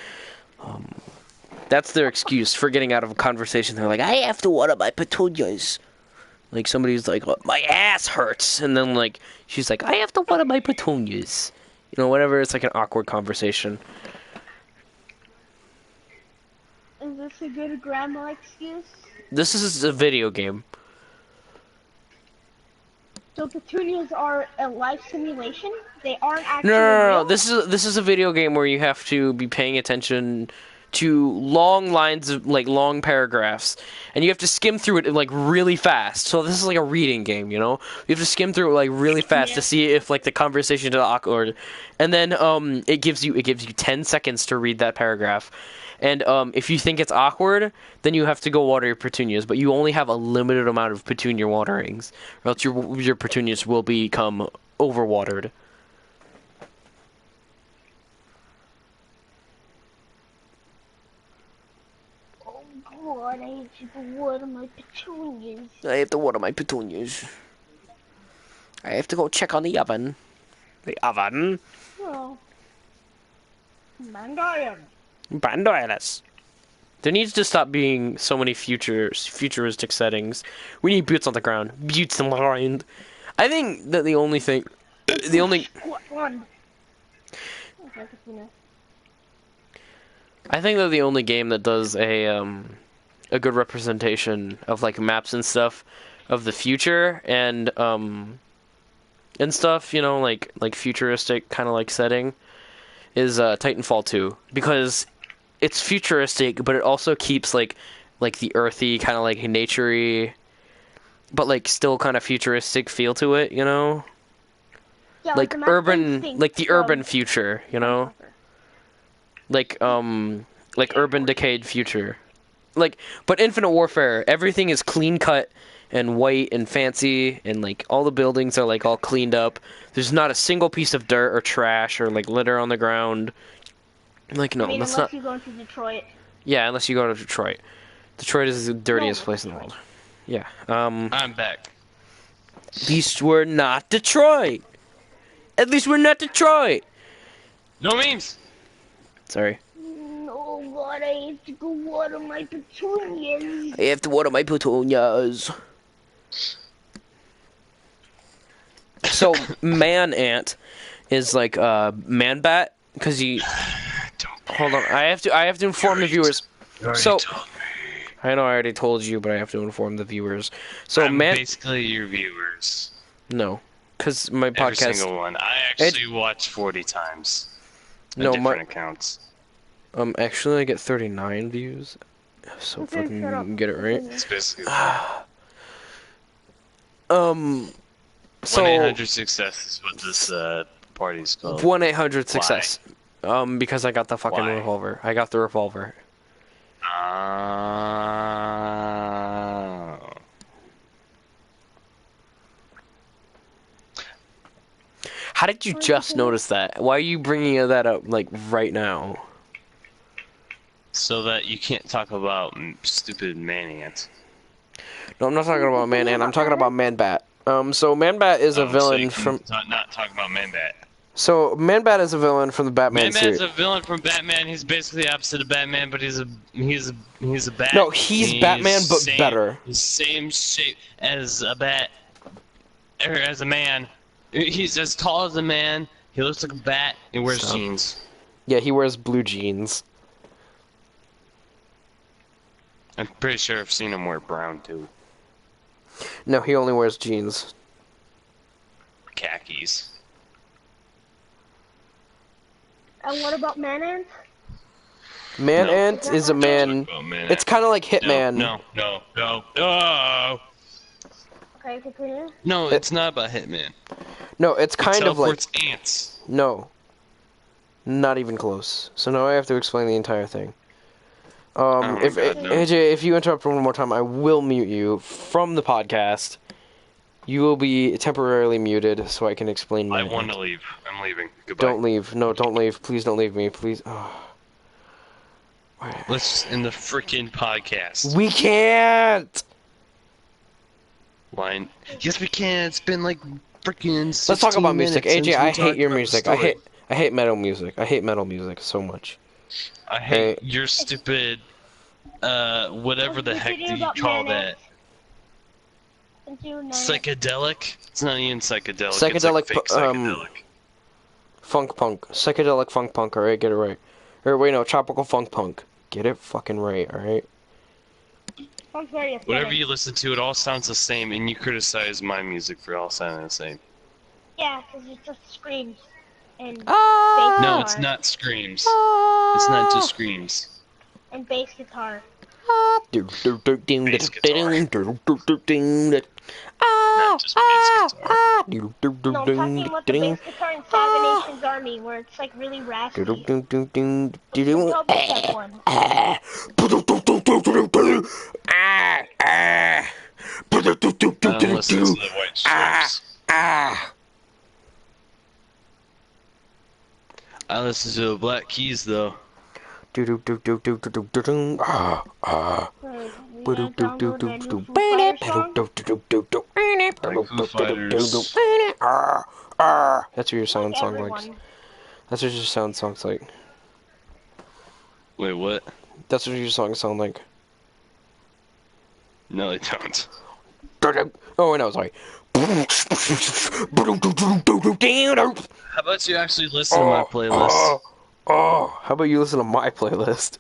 that's their excuse for getting out of a conversation. They're like, I have to water my petunias. Like somebody's like, oh, my ass hurts, and then like she's like, I have to water my petunias. You know, whatever. It's like an awkward conversation. Is this a good grandma excuse? This is a video game. So petunias are a life simulation? They aren't actually No. real? This is a video game where you have to be paying attention to long lines of like long paragraphs, and you have to skim through it like really fast. So this is like a reading game, you know. You have to skim through it like really fast to see if like the conversation is awkward, and then it gives you 10 seconds to read that paragraph. And if you think it's awkward, then you have to go water your petunias, but you only have a limited amount of petunia waterings, or else your petunias will become overwatered. Oh god, I have to water my petunias. I have to water my petunias. I have to go check on the oven. The oven? Oh. Mandarin. Bandoilas. There needs to stop being so many futuristic settings. We need boots on the ground. Boots on the ground. I think that the only thing... The only... One. Okay, Katina. I think that the only game that does a good representation of like maps and stuff of the future and stuff, you know, like futuristic kind of like setting is Titanfall 2, because it's futuristic, but it also keeps like the earthy kind of like naturey, but like still kind of futuristic feel to it, you know, Yeah, like the Max urban, Instinct like the from urban future, you know. Like urban decayed future. Like, but Infinite Warfare, everything is clean cut and white and fancy, and like all the buildings are like all cleaned up. There's not a single piece of dirt or trash or like litter on the ground. Like, no, I mean, that's unless not. you go into Detroit. Yeah, unless you go to Detroit. Detroit is the dirtiest No, place in the world. Yeah. I'm back. At least we're not Detroit. At least we're not Detroit. No memes. Sorry. Oh god, I have to go water my petunias. I have to water my petunias. So, man ant is like man bat, because he. Hold on, I have to inform the viewers. So, I know I already told you, but I have to inform the viewers. So, I'm man, basically your viewers. no, because my Every podcast. single one. I actually watch 40 times. On No, different my accounts. actually I get 39 views. So Okay, shut up. fucking get it right. It's basically So 1-800-SUCCESS is what this party's called. 1-800 success. Because I got the fucking Why? revolver. I got the revolver. How did you just notice that? Why are you bringing that up like right now? So that you can't talk about stupid man ants. No, I'm not talking about Man Ant. I'm talking about Man Bat. So Man Bat is a Oh, so villain you can from. not talk about Man Bat. So Man-Bat is a villain from the Batman Man-Bat's series. a villain from Batman. He's basically the opposite of Batman, but he's a bat. No, he's Batman, but same, better. He's same shape as a bat, or as a man. He's as tall as a man. He looks like a bat. He wears Stop. jeans. Yeah, he wears blue jeans. I'm pretty sure I've seen him wear brown too. No, he only wears jeans. Khakis. And what about Man-Ant? Man-Ant No. is a man. Oh, man. It's kind of like Hitman. No. Okay, continue. No, it's not about Hitman. No, it's kind of like It's ants. no. Not even close. So now I have to explain the entire thing. my If God, no. AJ, if you interrupt one more time, I will mute you from the podcast. You will be temporarily muted, so I can explain. I my want to leave. I'm leaving. Goodbye. Don't leave. No, don't leave. Please don't leave me. Please. Oh. Let's just end the freaking podcast. We can't. Line. Yes, we can. It's been like freaking. Let's talk about music. minutes AJ, since we I hate talked your about the music. story. I hate metal music. I hate metal music so much. I hate your stupid. Whatever the Let's heck continue do you about call Man-Ant. that? Continue, Man-Ant. Psychedelic? It's not even psychedelic. It's Psychedelic, like fake psychedelic. Funk punk. Psychedelic funk punk. Alright, get it right. Or wait, no, tropical funk punk. Get it fucking right, alright? Sounds very aesthetic. Whatever you listen to, it all sounds the same, and you criticize my music for all sounding the same. Yeah, because it just screams. And bass Ah! No, guitar. it's not screams. It's not just screams. And bass guitar. Bass Not just bass guitar. No, I'm talking about the bass guitar in Seven Nations Army, where it's like really raspy. Tell me that one. I don't listen to the White Stripes. I listen to the Black Keys, though. We have downloaded a new Foo Fighters song. That's what your sound song likes. Everyone. That's what your sound songs like. Wait, what? That's what your songs sound like. No, they don't. Oh, no, sorry. How about you actually listen to my playlist? Oh, how about you listen to my playlist?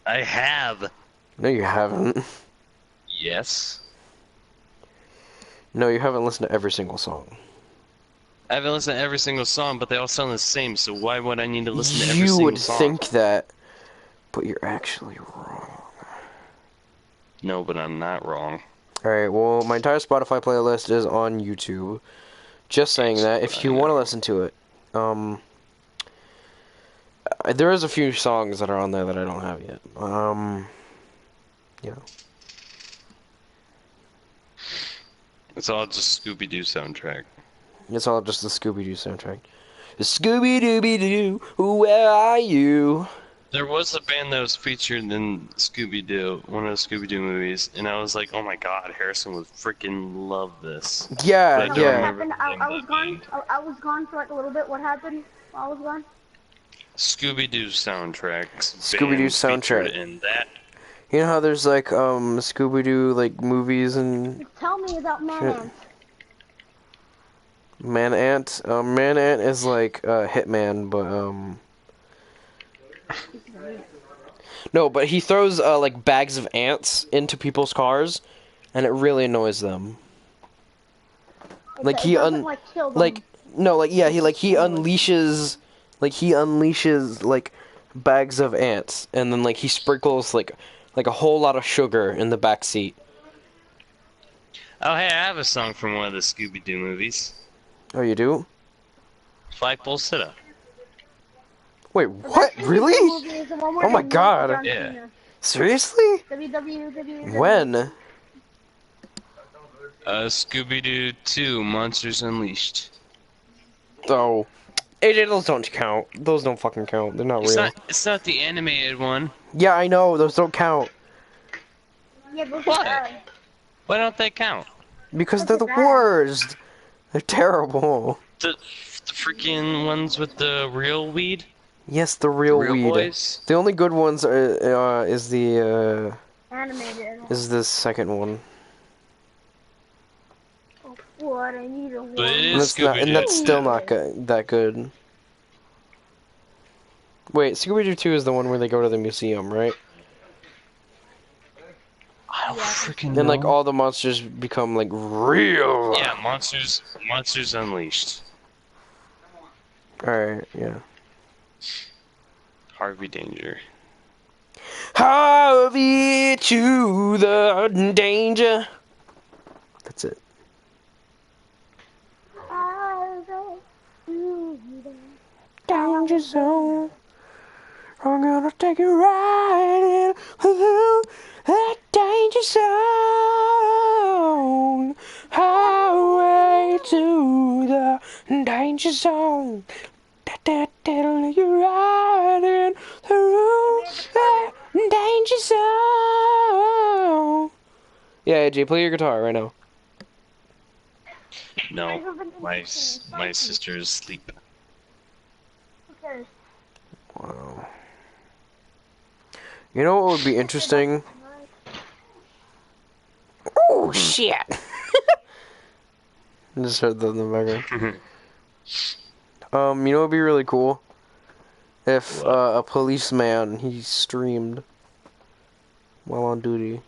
I have. No, you haven't. Yes. No, you haven't listened to every single song. I haven't listened to every single song, but they all sound the same, so why would I need to listen to every You single would song? think that, but you're actually wrong. No, but I'm not wrong. Alright, well, my entire Spotify playlist is on YouTube. Just saying that, if you want to listen to it. There is a few songs that are on there that I don't have yet. You know. It's all just Scooby-Doo soundtrack. It's all just the Scooby-Doo soundtrack. Scooby-Dooby-Doo, where are you? There was a band that was featured in Scooby-Doo, one of the Scooby-Doo movies, and I was like, oh my god, Harrison would freaking love this. Yeah, But I don't yeah. remember Happened? the name I of was that gone. band. I was gone for like a little bit. What happened while I was gone? Scooby-Doo soundtrack. Scooby-Doo bands featured soundtrack. in that. You know how there's like Scooby-Doo like movies and Tell me about Man-Ant. Man-Ant? Man-Ant is like Hitman, but no, but he throws like bags of ants into people's cars, and it really annoys them. Like, he doesn't, like, kill them. Like no, like yeah, he unleashes like bags of ants, and then like he sprinkles like a whole lot of sugar in the back seat. Oh, hey, I have a song from one of the Scooby-Doo movies. Oh, you do? Flagpole Sitta. Wait, what? Really? Oh my God. Yeah. Seriously? www. When? Scooby-Doo 2, Monsters Unleashed. Oh. AJ, those don't count. Those don't fucking count. They're not real. It's not the animated one. Yeah, I know. Those don't count. Yeah, but What? Why don't they count? Because they're the worst. They're terrible. The freaking ones with the real weed. Yes, the real Real weed. boys. The only good ones are Animated. is the second one. Oh, what? I need a But it And is that's not, and Scooby-Doo. that's still not that good. Wait, Scooby-Doo 2 is the one where they go to the museum, right? I don't freaking And like know. all the monsters become like real. Yeah, Monsters Unleashed. Alright, yeah. Harvey Danger. Harvey to the danger. That's it. Danger zone. I'm gonna take you right in through that danger zone. Highway to the danger zone. You right in through that danger zone. Yeah, AJ, play your guitar right now. No, my sister is asleep. Who cares? Wow. You know what would be interesting? Oh shit! I just heard that in the background. You know what would be really cool? If a policeman he streamed while on duty.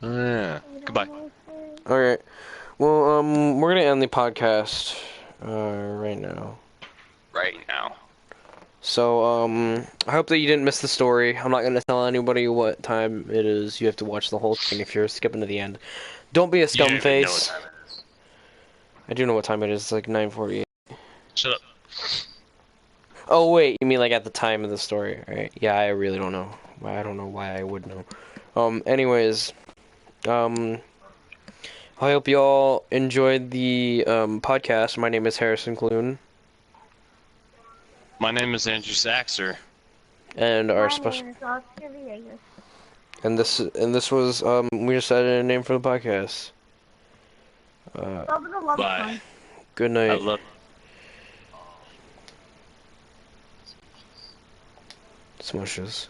Yeah. Goodbye. Alright. Well, we're gonna end the podcast right now. Right now. So, I hope that you didn't miss the story. I'm not gonna tell anybody what time it is. You have to watch the whole thing if you're skipping to the end. Don't be a You don't even know what scumface. time it is. I do know what time it is. It's like 9:48. Shut up. Oh wait, you mean like at the time of the story, right? Yeah, I really don't know. I don't know why I would know. Anyways, I hope you all enjoyed the podcast. My name is Harrison Clune, My name is Andrew Saxer. and our My special name is Oscar Villegas. and this was we decided a name for the podcast. Love the love Bye. fun. Good I night. love. Smushes.